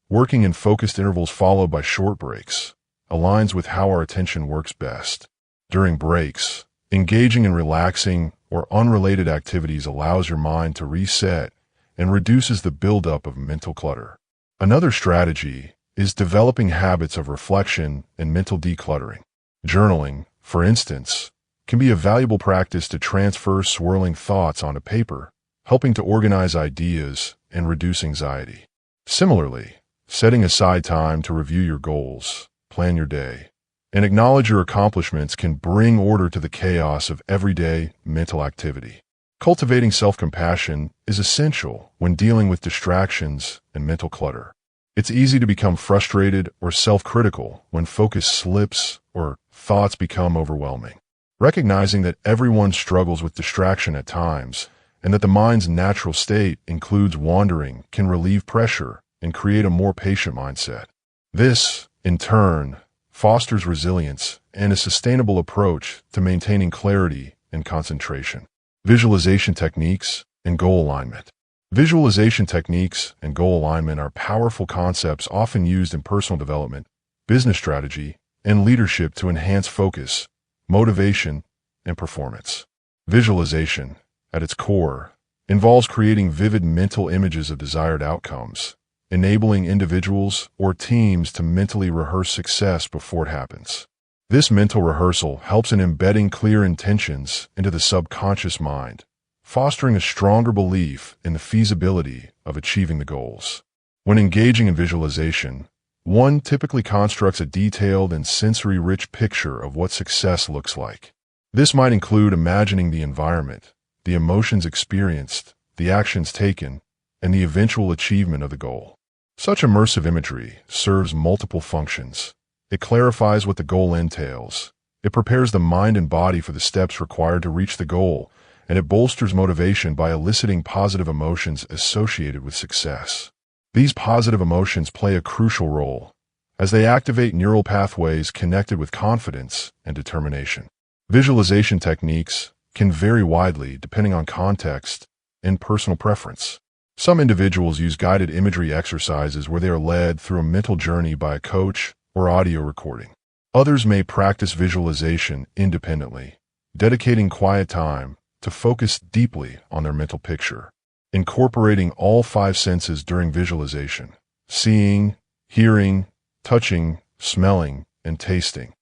Speaker 1: working in focused intervals followed by short breaks, aligns with how our attention works best. During breaks, engaging in relaxing or unrelated activities allows your mind to reset and reduces the buildup of mental clutter. Another strategy is developing habits of reflection and mental decluttering. Journaling, for instance, can be a valuable practice to transfer swirling thoughts onto paper, helping to organize ideas and reduce anxiety. Similarly, setting aside time to review your goals, plan your day, and acknowledge your accomplishments can bring order to the chaos of everyday mental activity. Cultivating self-compassion is essential when dealing with distractions and mental clutter. It's easy to become frustrated or self-critical when focus slips or thoughts become overwhelming. Recognizing that everyone struggles with distraction at times and that the mind's natural state includes wandering can relieve pressure and create a more patient mindset. This, in turn, fosters resilience and a sustainable approach to maintaining clarity and concentration. Visualization techniques and goal alignment. Visualization techniques and goal alignment are powerful concepts often used in personal development, business strategy, and leadership to enhance focus, motivation, and performance. Visualization, at its core, involves creating vivid mental images of desired outcomes, enabling individuals or teams to mentally rehearse success before it happens. This mental rehearsal helps in embedding clear intentions into the subconscious mind, fostering a stronger belief in the feasibility of achieving the goals. When engaging in visualization, one typically constructs a detailed and sensory-rich picture of what success looks like. This might include imagining the environment, the emotions experienced, the actions taken, and the eventual achievement of the goal. Such immersive imagery serves multiple functions. It clarifies what the goal entails. It prepares the mind and body for the steps required to reach the goal, and it bolsters motivation by eliciting positive emotions associated with success. These positive emotions play a crucial role, as they activate neural pathways connected with confidence and determination. Visualization techniques can vary widely depending on context and personal preference. Some individuals use guided imagery exercises where they are led through a mental journey by a coach or audio recording. Others may practice visualization independently, dedicating quiet time to focus deeply on their mental picture. Incorporating all five senses during visualization, seeing, hearing, touching, smelling, and tasting,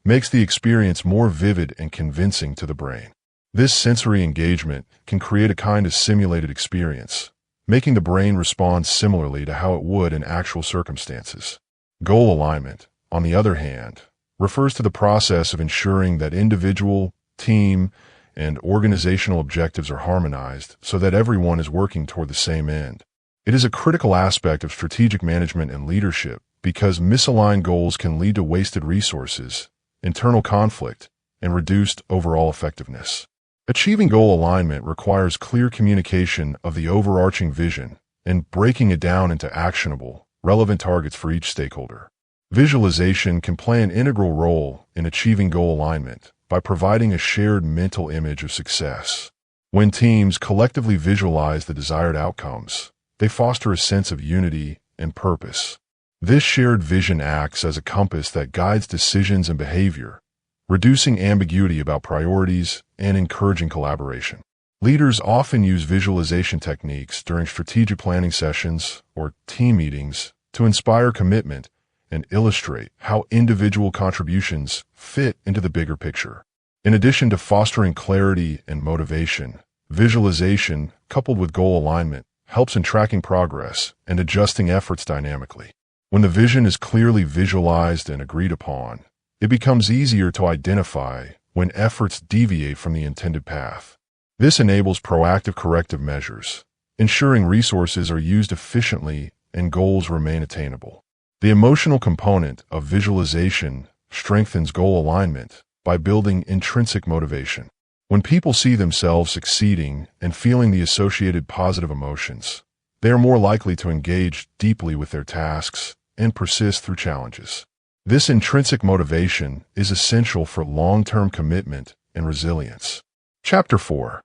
Speaker 1: makes the experience more vivid and convincing to the brain. This sensory engagement can create a kind of simulated experience, making the brain respond similarly to how it would in actual circumstances. Goal alignment, on the other hand, refers to the process of ensuring that individual, team, and organizational objectives are harmonized so that everyone is working toward the same end. It is a critical aspect of strategic management and leadership because misaligned goals can lead to wasted resources, internal conflict, and reduced overall effectiveness. Achieving goal alignment requires clear communication of the overarching vision and breaking it down into actionable, relevant targets for each stakeholder. Visualization can play an integral role in achieving goal alignment by providing a shared mental image of success. When teams collectively visualize the desired outcomes, they foster a sense of unity and purpose. This shared vision acts as a compass that guides decisions and behavior, reducing ambiguity about priorities and encouraging collaboration. Leaders often use visualization techniques during strategic planning sessions or team meetings to inspire commitment and illustrate how individual contributions fit into the bigger picture. In addition to fostering clarity and motivation, visualization, coupled with goal alignment, helps in tracking progress and adjusting efforts dynamically. When the vision is clearly visualized and agreed upon, it becomes easier to identify when efforts deviate from the intended path. This enables proactive corrective measures, ensuring resources are used efficiently and goals remain attainable. The emotional component of visualization strengthens goal alignment by building intrinsic motivation. When people see themselves succeeding and feeling the associated positive emotions, they are more likely to engage deeply with their tasks and persist through challenges. This intrinsic motivation is essential for long-term commitment and resilience. Chapter 4.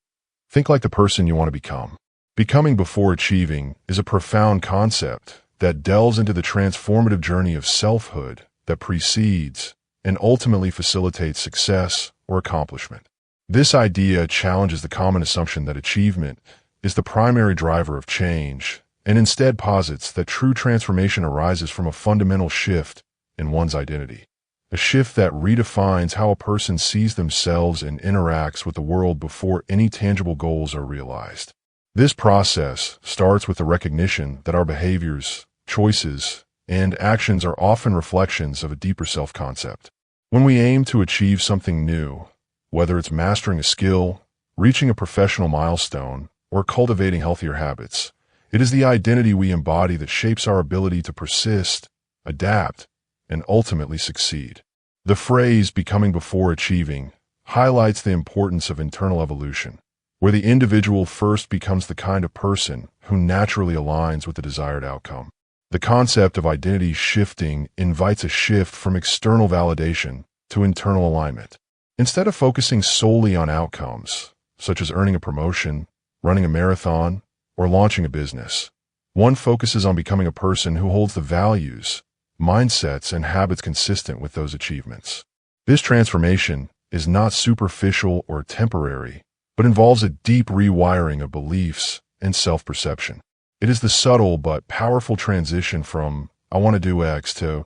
Speaker 1: Think like the person you want to become. Becoming before achieving is a profound concept that delves into the transformative journey of selfhood that precedes and ultimately facilitates success or accomplishment. This idea challenges the common assumption that achievement is the primary driver of change, and instead posits that true transformation arises from a fundamental shift in one's identity. A shift that redefines how a person sees themselves and interacts with the world before any tangible goals are realized. This process starts with the recognition that our behaviors, choices, and actions are often reflections of a deeper self-concept. When we aim to achieve something new, whether it's mastering a skill, reaching a professional milestone, or cultivating healthier habits, it is the identity we embody that shapes our ability to persist, adapt, and ultimately succeed. The phrase "becoming before achieving" highlights the importance of internal evolution, where the individual first becomes the kind of person who naturally aligns with the desired outcome. The concept of identity shifting invites a shift from external validation to internal alignment. Instead of focusing solely on outcomes, such as earning a promotion, running a marathon, or launching a business, one focuses on becoming a person who holds the values, mindsets, and habits consistent with those achievements. This transformation is not superficial or temporary, but involves a deep rewiring of beliefs and self-perception. It is the subtle but powerful transition from "I want to do X" to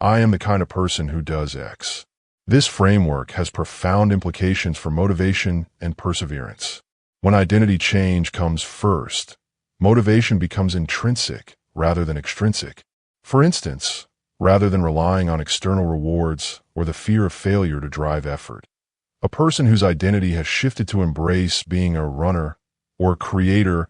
Speaker 1: "I am the kind of person who does X." This framework has profound implications for motivation and perseverance. When identity change comes first, motivation becomes intrinsic rather than extrinsic. For instance, rather than relying on external rewards or the fear of failure to drive effort, a person whose identity has shifted to embrace being a runner or creator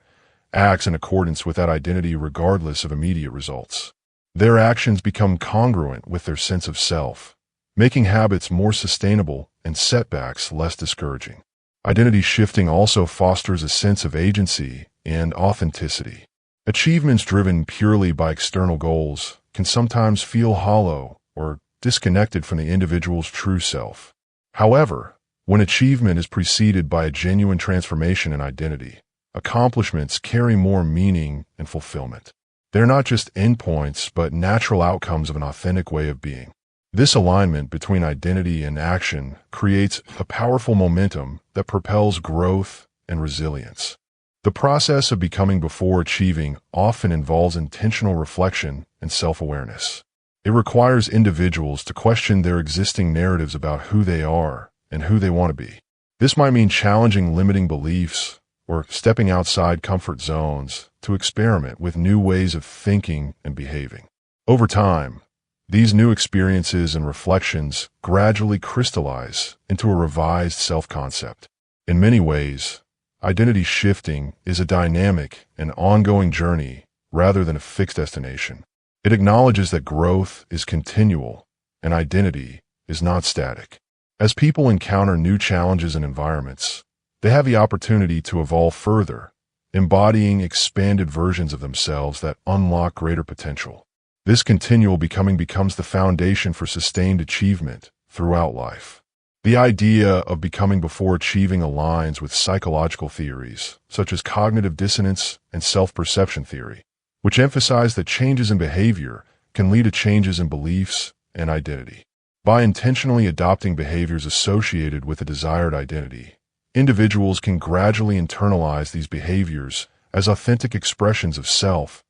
Speaker 1: acts in accordance with that identity regardless of immediate results. Their actions become congruent with their sense of self, making habits more sustainable and setbacks less discouraging. Identity shifting also fosters a sense of agency and authenticity. Achievements driven purely by external goals can sometimes feel hollow or disconnected from the individual's true self. However, when achievement is preceded by a genuine transformation in identity, accomplishments carry more meaning and fulfillment. They're not just endpoints, but natural outcomes of an authentic way of being. This alignment between identity and action creates a powerful momentum that propels growth and resilience. The process of becoming before achieving often involves intentional reflection and self-awareness. It requires individuals to question their existing narratives about who they are and who they want to be. This might mean challenging limiting beliefs or stepping outside comfort zones to experiment with new ways of thinking and behaving. Over time, these new experiences and reflections gradually crystallize into a revised self-concept. In many ways, identity shifting is a dynamic and ongoing journey rather than a fixed destination. It acknowledges that growth is continual and identity is not static. As people encounter new challenges and environments, they have the opportunity to evolve further, embodying expanded versions of themselves that unlock greater potential. This continual becoming becomes the foundation for sustained achievement throughout life. The idea of becoming before achieving aligns with psychological theories, such as cognitive dissonance and self-perception theory, which emphasize that changes in behavior can lead to changes in beliefs and identity. By intentionally adopting behaviors associated with a desired identity, individuals can gradually internalize these behaviors as authentic expressions of self,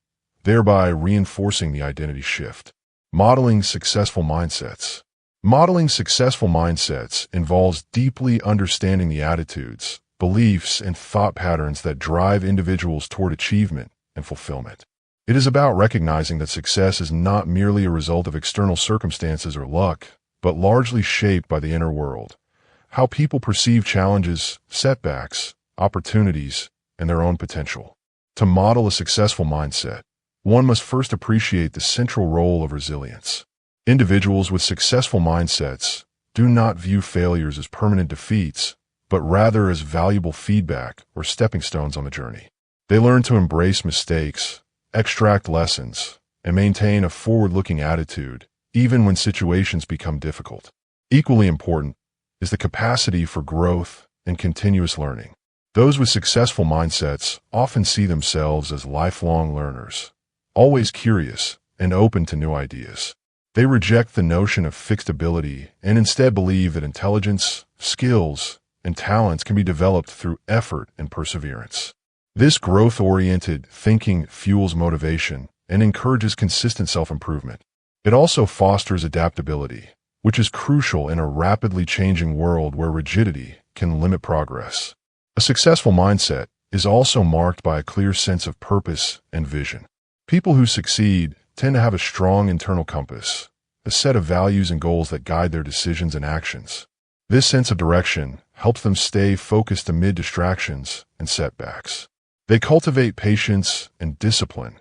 Speaker 1: thereby reinforcing the identity shift. Modeling successful mindsets. Modeling successful mindsets involves deeply understanding the attitudes, beliefs, and thought patterns that drive individuals toward achievement and fulfillment. It is about recognizing that success is not merely a result of external circumstances or luck, but largely shaped by the inner world, how people perceive challenges, setbacks, opportunities, and their own potential. To model a successful mindset, one must first appreciate the central role of resilience. Individuals with successful mindsets do not view failures as permanent defeats, but rather as valuable feedback or stepping stones on the journey. They learn to embrace mistakes, extract lessons, and maintain a forward-looking attitude, even when situations become difficult. Equally important is the capacity for growth and continuous learning. Those with successful mindsets often see themselves as lifelong learners, always curious and open to new ideas. They reject the notion of fixed ability and instead believe that intelligence, skills, and talents can be developed through effort and perseverance. This growth-oriented thinking fuels motivation and encourages consistent self-improvement. It also fosters adaptability, which is crucial in a rapidly changing world where rigidity can limit progress. A successful mindset is also marked by a clear sense of purpose and vision. People who succeed tend to have a strong internal compass, a set of values and goals that guide their decisions and actions. This sense of direction helps them stay focused amid distractions and setbacks. They cultivate patience and discipline,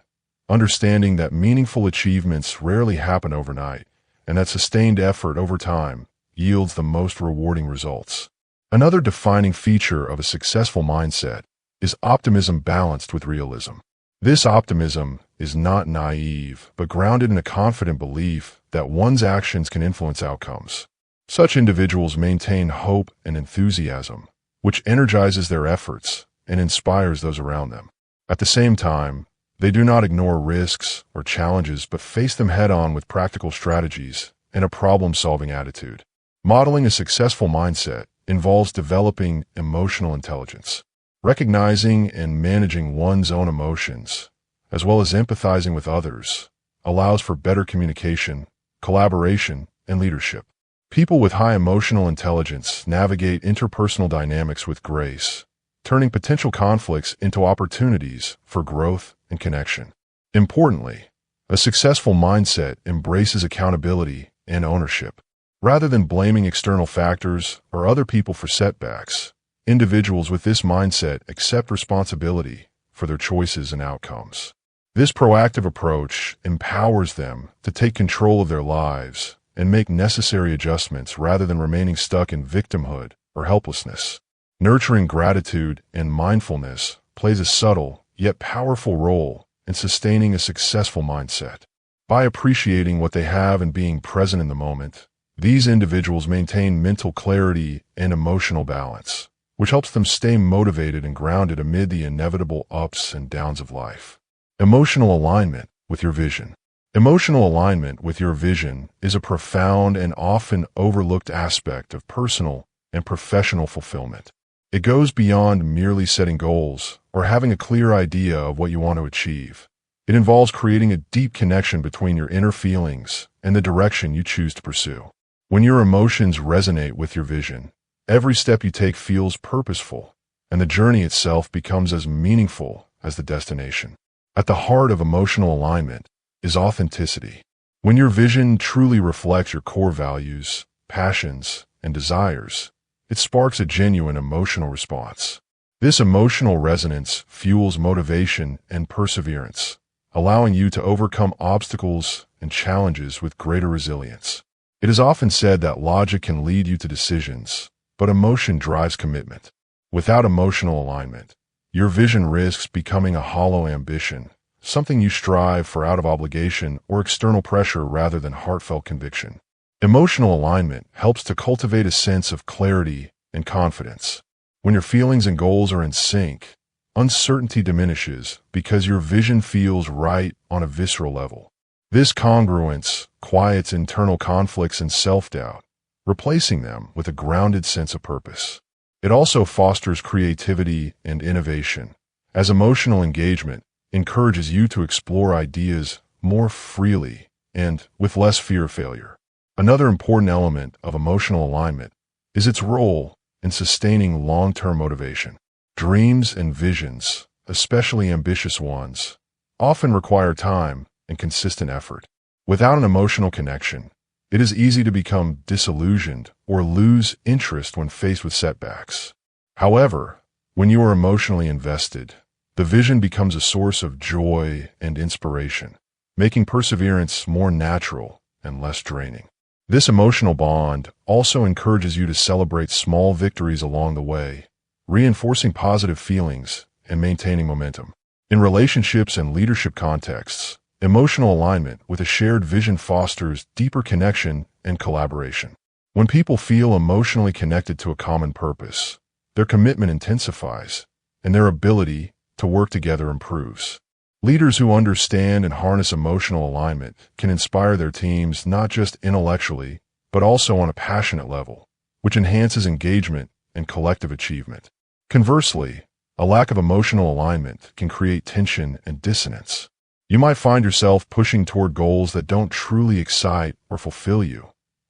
Speaker 1: understanding that meaningful achievements rarely happen overnight and that sustained effort over time yields the most rewarding results. Another defining feature of a successful mindset is optimism balanced with realism. This optimism is not naive, but grounded in a confident belief that one's actions can influence outcomes. Such individuals maintain hope and enthusiasm, which energizes their efforts and inspires those around them. At the same time, they do not ignore risks or challenges but face them head-on with practical strategies and a problem-solving attitude. Modeling a successful mindset involves developing emotional intelligence. Recognizing and managing one's own emotions, as well as empathizing with others, allows for better communication, collaboration, and leadership. People with high emotional intelligence navigate interpersonal dynamics with grace, turning potential conflicts into opportunities for growth and connection. Importantly, a successful mindset embraces accountability and ownership. Rather than blaming external factors or other people for setbacks, individuals with this mindset accept responsibility for their choices and outcomes. This proactive approach empowers them to take control of their lives and make necessary adjustments rather than remaining stuck in victimhood or helplessness. Nurturing gratitude and mindfulness plays a subtle yet powerful role in sustaining a successful mindset. By appreciating what they have and being present in the moment, these individuals maintain mental clarity and emotional balance, which helps them stay motivated and grounded amid the inevitable ups and downs of life. Emotional alignment with your vision. Emotional alignment with your vision is a profound and often overlooked aspect of personal and professional fulfillment. It goes beyond merely setting goals or having a clear idea of what you want to achieve. It involves creating a deep connection between your inner feelings and the direction you choose to pursue. When your emotions resonate with your vision, every step you take feels purposeful, and the journey itself becomes as meaningful as the destination. At the heart of emotional alignment is authenticity. When your vision truly reflects your core values, passions, and desires, it sparks a genuine emotional response. This emotional resonance fuels motivation and perseverance, allowing you to overcome obstacles and challenges with greater resilience. It is often said that logic can lead you to decisions, but emotion drives commitment. Without emotional alignment, your vision risks becoming a hollow ambition, something you strive for out of obligation or external pressure rather than heartfelt conviction. Emotional alignment helps to cultivate a sense of clarity and confidence. When your feelings and goals are in sync, uncertainty diminishes because your vision feels right on a visceral level. This congruence quiets internal conflicts and self-doubt, replacing them with a grounded sense of purpose. It also fosters creativity and innovation, as emotional engagement encourages you to explore ideas more freely and with less fear of failure. Another important element of emotional alignment is its role in sustaining long-term motivation. Dreams and visions, especially ambitious ones, often require time and consistent effort. Without an emotional connection, it is easy to become disillusioned or lose interest when faced with setbacks. However, when you are emotionally invested, the vision becomes a source of joy and inspiration, making perseverance more natural and less draining. This emotional bond also encourages you to celebrate small victories along the way, reinforcing positive feelings and maintaining momentum. In relationships and leadership contexts, emotional alignment with a shared vision fosters deeper connection and collaboration. When people feel emotionally connected to a common purpose, their commitment intensifies, and their ability to work together improves. Leaders who understand and harness emotional alignment can inspire their teams not just intellectually, but also on a passionate level, which enhances engagement and collective achievement. Conversely, a lack of emotional alignment can create tension and dissonance. You might find yourself pushing toward goals that don't truly excite or fulfill you,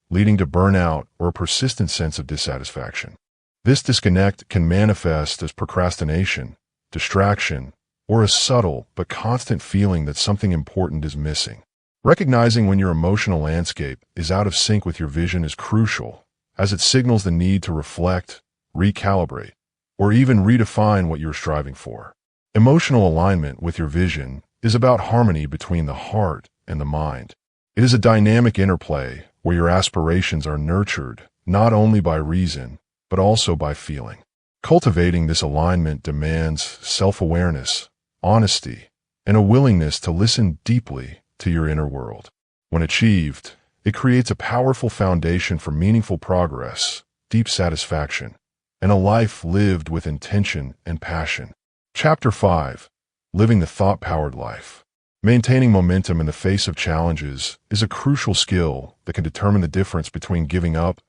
Speaker 1: leading to burnout or a persistent sense of dissatisfaction. This disconnect can manifest as procrastination, distraction, or a subtle but constant feeling that something important is missing. Recognizing when your emotional landscape is out of sync with your vision is crucial, as it signals the need to reflect, recalibrate, or even redefine what you're striving for. Emotional alignment with your vision is about harmony between the heart and the mind. It is a dynamic interplay where your aspirations are nurtured not only by reason, but also by feeling. Cultivating this alignment demands self-awareness, honesty, and a willingness to listen deeply to your inner world. When achieved, it creates a powerful foundation for meaningful progress, deep satisfaction, and a life lived with intention and passion. Chapter 5. Living the Thought-Powered Life. Maintaining momentum in the face of challenges is a crucial skill that can determine the difference between giving up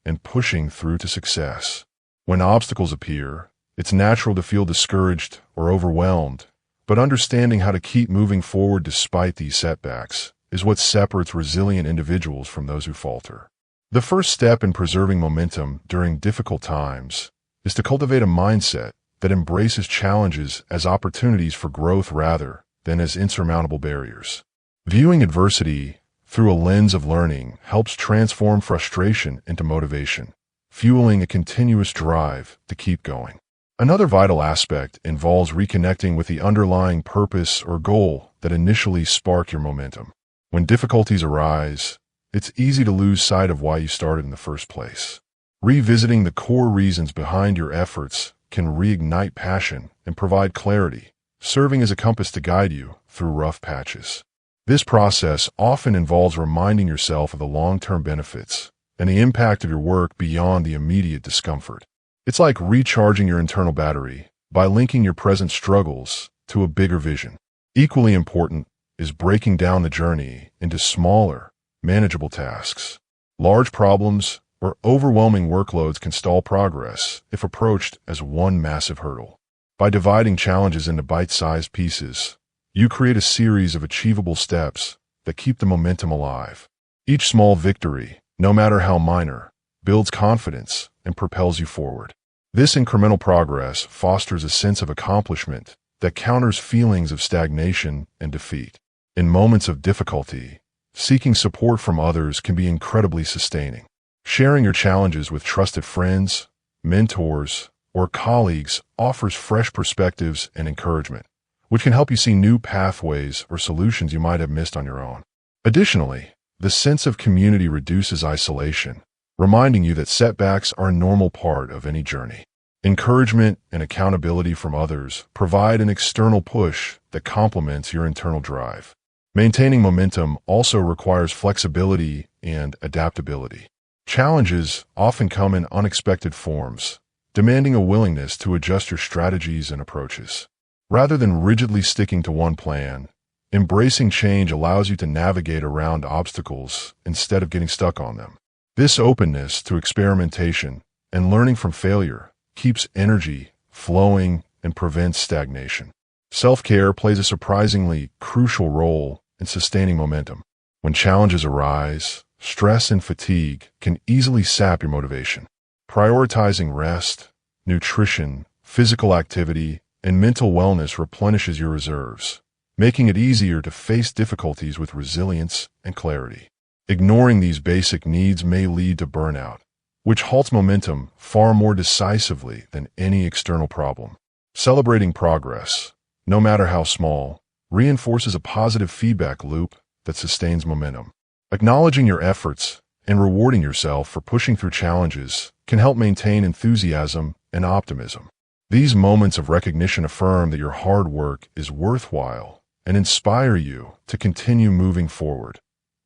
Speaker 1: and pushing through to success. When obstacles appear, it's natural to feel discouraged or overwhelmed, but understanding how to keep moving forward despite these setbacks is what separates resilient individuals from those who falter. The first step in preserving momentum during difficult times is to cultivate a mindset that embraces challenges as opportunities for growth rather than as insurmountable barriers. Viewing adversity through a lens of learning helps transform frustration into motivation, fueling a continuous drive to keep going. Another vital aspect involves reconnecting with the underlying purpose or goal that initially sparked your momentum. When difficulties arise, it's easy to lose sight of why you started in the first place. Revisiting the core reasons behind your efforts can reignite passion and provide clarity, serving as a compass to guide you through rough patches. This process often involves reminding yourself of the long-term benefits and the impact of your work beyond the immediate discomfort. It's like recharging your internal battery by linking your present struggles to a bigger vision. Equally important is breaking down the journey into smaller, manageable tasks. Large problems or overwhelming workloads can stall progress if approached as one massive hurdle. By dividing challenges into bite-sized pieces, you create a series of achievable steps that keep the momentum alive. Each small victory, no matter how minor, builds confidence and propels you forward. This incremental progress fosters a sense of accomplishment that counters feelings of stagnation and defeat. In moments of difficulty, seeking support from others can be incredibly sustaining. Sharing your challenges with trusted friends, mentors, or colleagues offers fresh perspectives and encouragement, which can help you see new pathways or solutions you might have missed on your own. Additionally, the sense of community reduces isolation, reminding you that setbacks are a normal part of any journey. Encouragement and accountability from others provide an external push that complements your internal drive. Maintaining momentum also requires flexibility and adaptability. Challenges often come in unexpected forms, demanding a willingness to adjust your strategies and approaches. Rather than rigidly sticking to one plan, embracing change allows you to navigate around obstacles instead of getting stuck on them. This openness to experimentation and learning from failure keeps energy flowing and prevents stagnation. Self-care plays a surprisingly crucial role in sustaining momentum. When challenges arise, stress and fatigue can easily sap your motivation. Prioritizing rest, nutrition, physical activity, and mental wellness replenishes your reserves, making it easier to face difficulties with resilience and clarity. Ignoring these basic needs may lead to burnout, which halts momentum far more decisively than any external problem. Celebrating progress, no matter how small, reinforces a positive feedback loop that sustains momentum. Acknowledging your efforts and rewarding yourself for pushing through challenges can help maintain enthusiasm and optimism. These moments of recognition affirm that your hard work is worthwhile and inspire you to continue moving forward,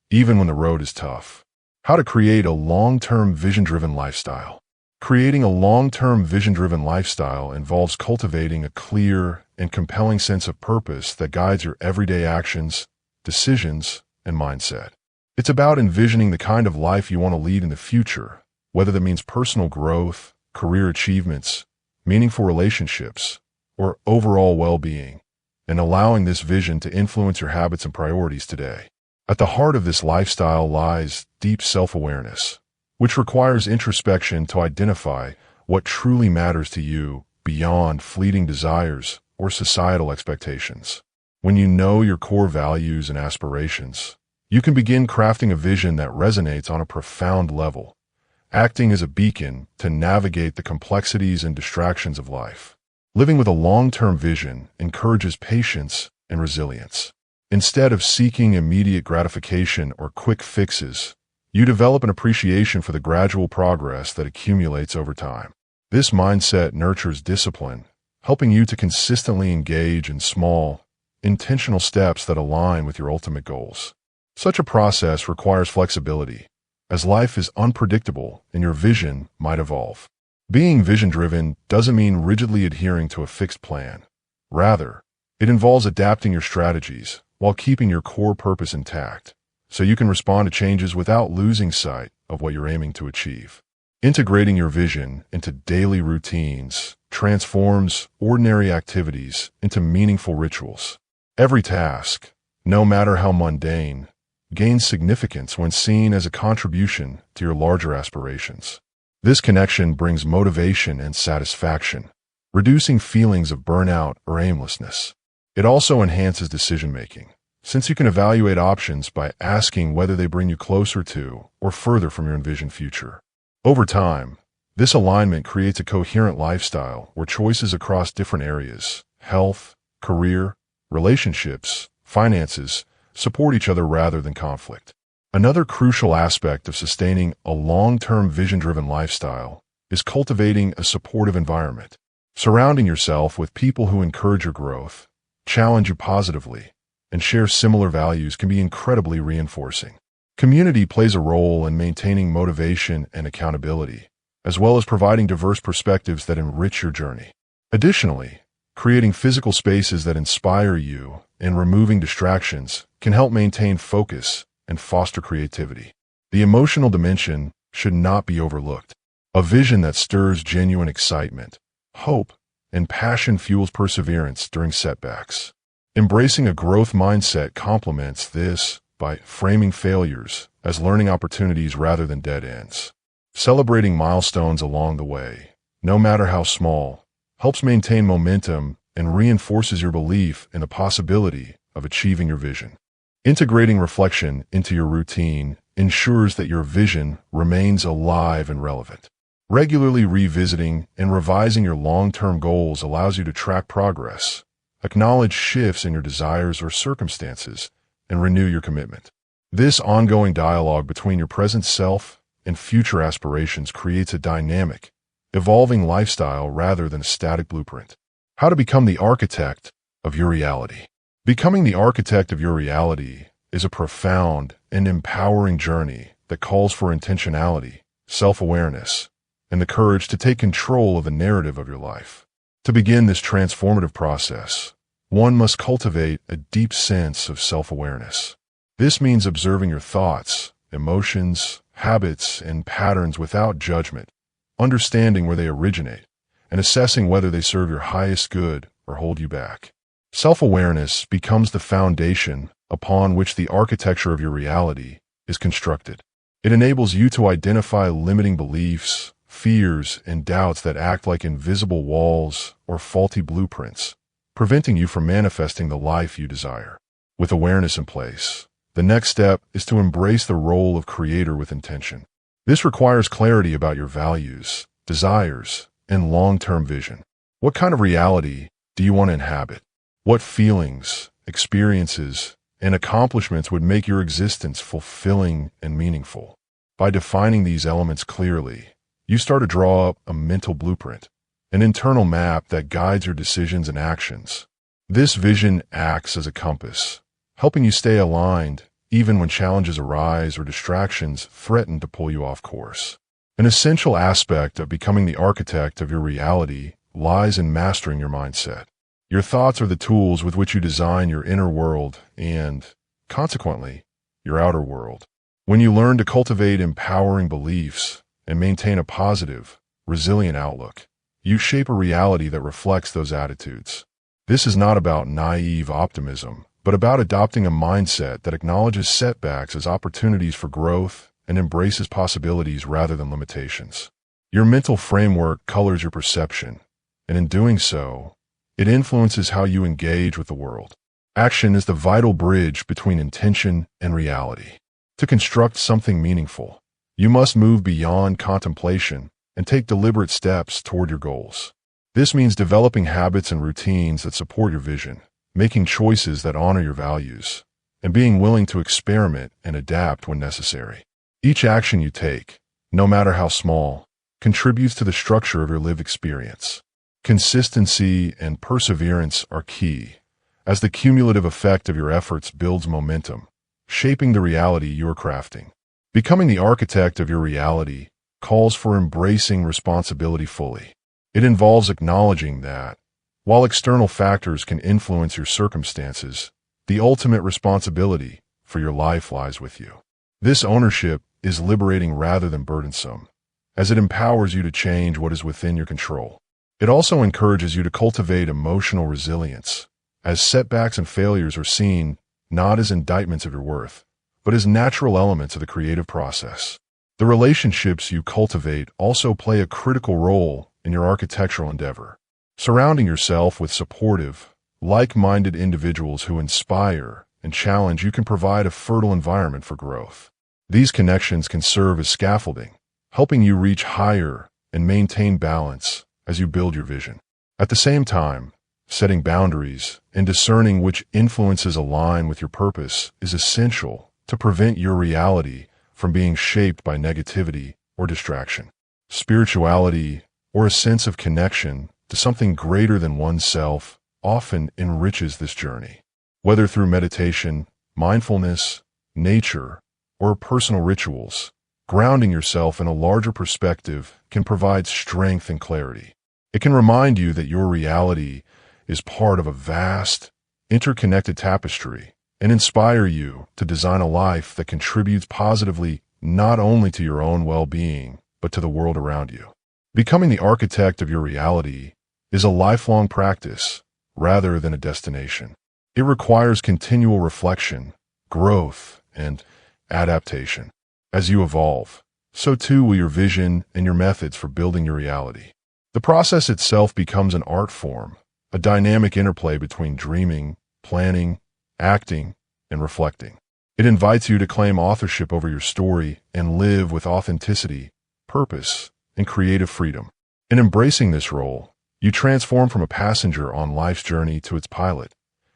Speaker 1: even when the road is tough. How to create a long-term vision-driven lifestyle. Creating a long-term vision-driven lifestyle involves cultivating a clear and compelling sense of purpose that guides your everyday actions, decisions, and mindset. It's about envisioning the kind of life you want to lead in the future, whether that means personal growth, career achievements, meaningful relationships, or overall well-being, and allowing this vision to influence your habits and priorities today. At the heart of this lifestyle lies deep self-awareness, which requires introspection to identify what truly matters to you beyond fleeting desires or societal expectations. When you know your core values and aspirations, you can begin crafting a vision that resonates on a profound level, acting as a beacon to navigate the complexities and distractions of life. Living with a long-term vision encourages patience and resilience. Instead of seeking immediate gratification or quick fixes, you develop an appreciation for the gradual progress that accumulates over time. This mindset nurtures discipline, helping you to consistently engage in small, intentional steps that align with your ultimate goals. Such a process requires flexibility, as life is unpredictable and your vision might evolve. Being vision-driven doesn't mean rigidly adhering to a fixed plan. Rather, it involves adapting your strategies while keeping your core purpose intact, so you can respond to changes without losing sight of what you're aiming to achieve. Integrating your vision into daily routines transforms ordinary activities into meaningful rituals. Every task, no matter how mundane, gains significance when seen as a contribution to your larger aspirations. This connection brings motivation and satisfaction, reducing feelings of burnout or aimlessness. It also enhances decision-making, since you can evaluate options by asking whether they bring you closer to or further from your envisioned future. Over time, this alignment creates a coherent lifestyle where choices across different areas, health, career, relationships, finances, support each other rather than conflict. Another crucial aspect of sustaining a long-term vision-driven lifestyle is cultivating a supportive environment. Surrounding yourself with people who encourage your growth, challenge you positively, and share similar values can be incredibly reinforcing. Community plays a role in maintaining motivation and accountability, as well as providing diverse perspectives that enrich your journey. Additionally, creating physical spaces that inspire you and removing distractions can help maintain focus and foster creativity. The emotional dimension should not be overlooked. A vision that stirs genuine excitement, hope, and passion fuels perseverance during setbacks. Embracing a growth mindset complements this by framing failures as learning opportunities rather than dead ends. Celebrating milestones along the way, no matter how small, helps maintain momentum and reinforces your belief in the possibility of achieving your vision. Integrating reflection into your routine ensures that your vision remains alive and relevant. Regularly revisiting and revising your long-term goals allows you to track progress, acknowledge shifts in your desires or circumstances, and renew your commitment. This ongoing dialogue between your present self and future aspirations creates a dynamic, evolving lifestyle rather than a static blueprint. How to become the architect of your reality. Becoming the architect of your reality is a profound and empowering journey that calls for intentionality, self-awareness, and the courage to take control of the narrative of your life. To begin this transformative process, one must cultivate a deep sense of self-awareness. This means observing your thoughts, emotions, habits, and patterns without judgment, understanding where they originate, and assessing whether they serve your highest good or hold you back. Self-awareness becomes the foundation upon which the architecture of your reality is constructed. It enables you to identify limiting beliefs, fears, and doubts that act like invisible walls or faulty blueprints, preventing you from manifesting the life you desire. With awareness in place, the next step is to embrace the role of creator with intention. This requires clarity about your values, desires, and long-term vision. What kind of reality do you want to inhabit? What feelings, experiences, and accomplishments would make your existence fulfilling and meaningful? By defining these elements clearly, you start to draw up a mental blueprint, an internal map that guides your decisions and actions. This vision acts as a compass, helping you stay aligned even when challenges arise or distractions threaten to pull you off course. An essential aspect of becoming the architect of your reality lies in mastering your mindset. Your thoughts are the tools with which you design your inner world and, consequently, your outer world. When you learn to cultivate empowering beliefs and maintain a positive, resilient outlook, you shape a reality that reflects those attitudes. This is not about naive optimism, but about adopting a mindset that acknowledges setbacks as opportunities for growth and embraces possibilities rather than limitations. Your mental framework colors your perception, and in doing so, it influences how you engage with the world. Action is the vital bridge between intention and reality. To construct something meaningful, you must move beyond contemplation and take deliberate steps toward your goals. This means developing habits and routines that support your vision, making choices that honor your values, and being willing to experiment and adapt when necessary. Each action you take, no matter how small, contributes to the structure of your lived experience. Consistency and perseverance are key, as the cumulative effect of your efforts builds momentum, shaping the reality you are crafting. Becoming the architect of your reality calls for embracing responsibility fully. It involves acknowledging that, while external factors can influence your circumstances, the ultimate responsibility for your life lies with you. This ownership is liberating rather than burdensome, as it empowers you to change what is within your control. It also encourages you to cultivate emotional resilience, as setbacks and failures are seen not as indictments of your worth, but as natural elements of the creative process. The relationships you cultivate also play a critical role in your architectural endeavor. Surrounding yourself with supportive, like-minded individuals who inspire and challenge you can provide a fertile environment for growth. These connections can serve as scaffolding, helping you reach higher and maintain balance as you build your vision. At the same time, setting boundaries and discerning which influences align with your purpose is essential to prevent your reality from being shaped by negativity or distraction. Spirituality, or a sense of connection to something greater than oneself, often enriches this journey. Whether through meditation, mindfulness, nature, or personal rituals, grounding yourself in a larger perspective can provide strength and clarity. It can remind you that your reality is part of a vast, interconnected tapestry and inspire you to design a life that contributes positively not only to your own well-being, but to the world around you. Becoming the architect of your reality is a lifelong practice rather than a destination. It requires continual reflection, growth, and adaptation. As you evolve, so too will your vision and your methods for building your reality. The process itself becomes an art form, a dynamic interplay between dreaming, planning, acting, and reflecting. It invites you to claim authorship over your story and live with authenticity, purpose, and creative freedom. In embracing this role, you transform from a passenger on life's journey to its pilot,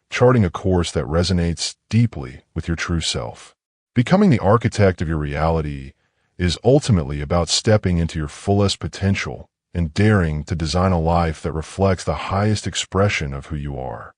Speaker 1: charting a course that resonates deeply with your true self. Becoming the architect of your reality is ultimately about stepping into your fullest potential and daring to design a life that reflects the highest expression of who you are.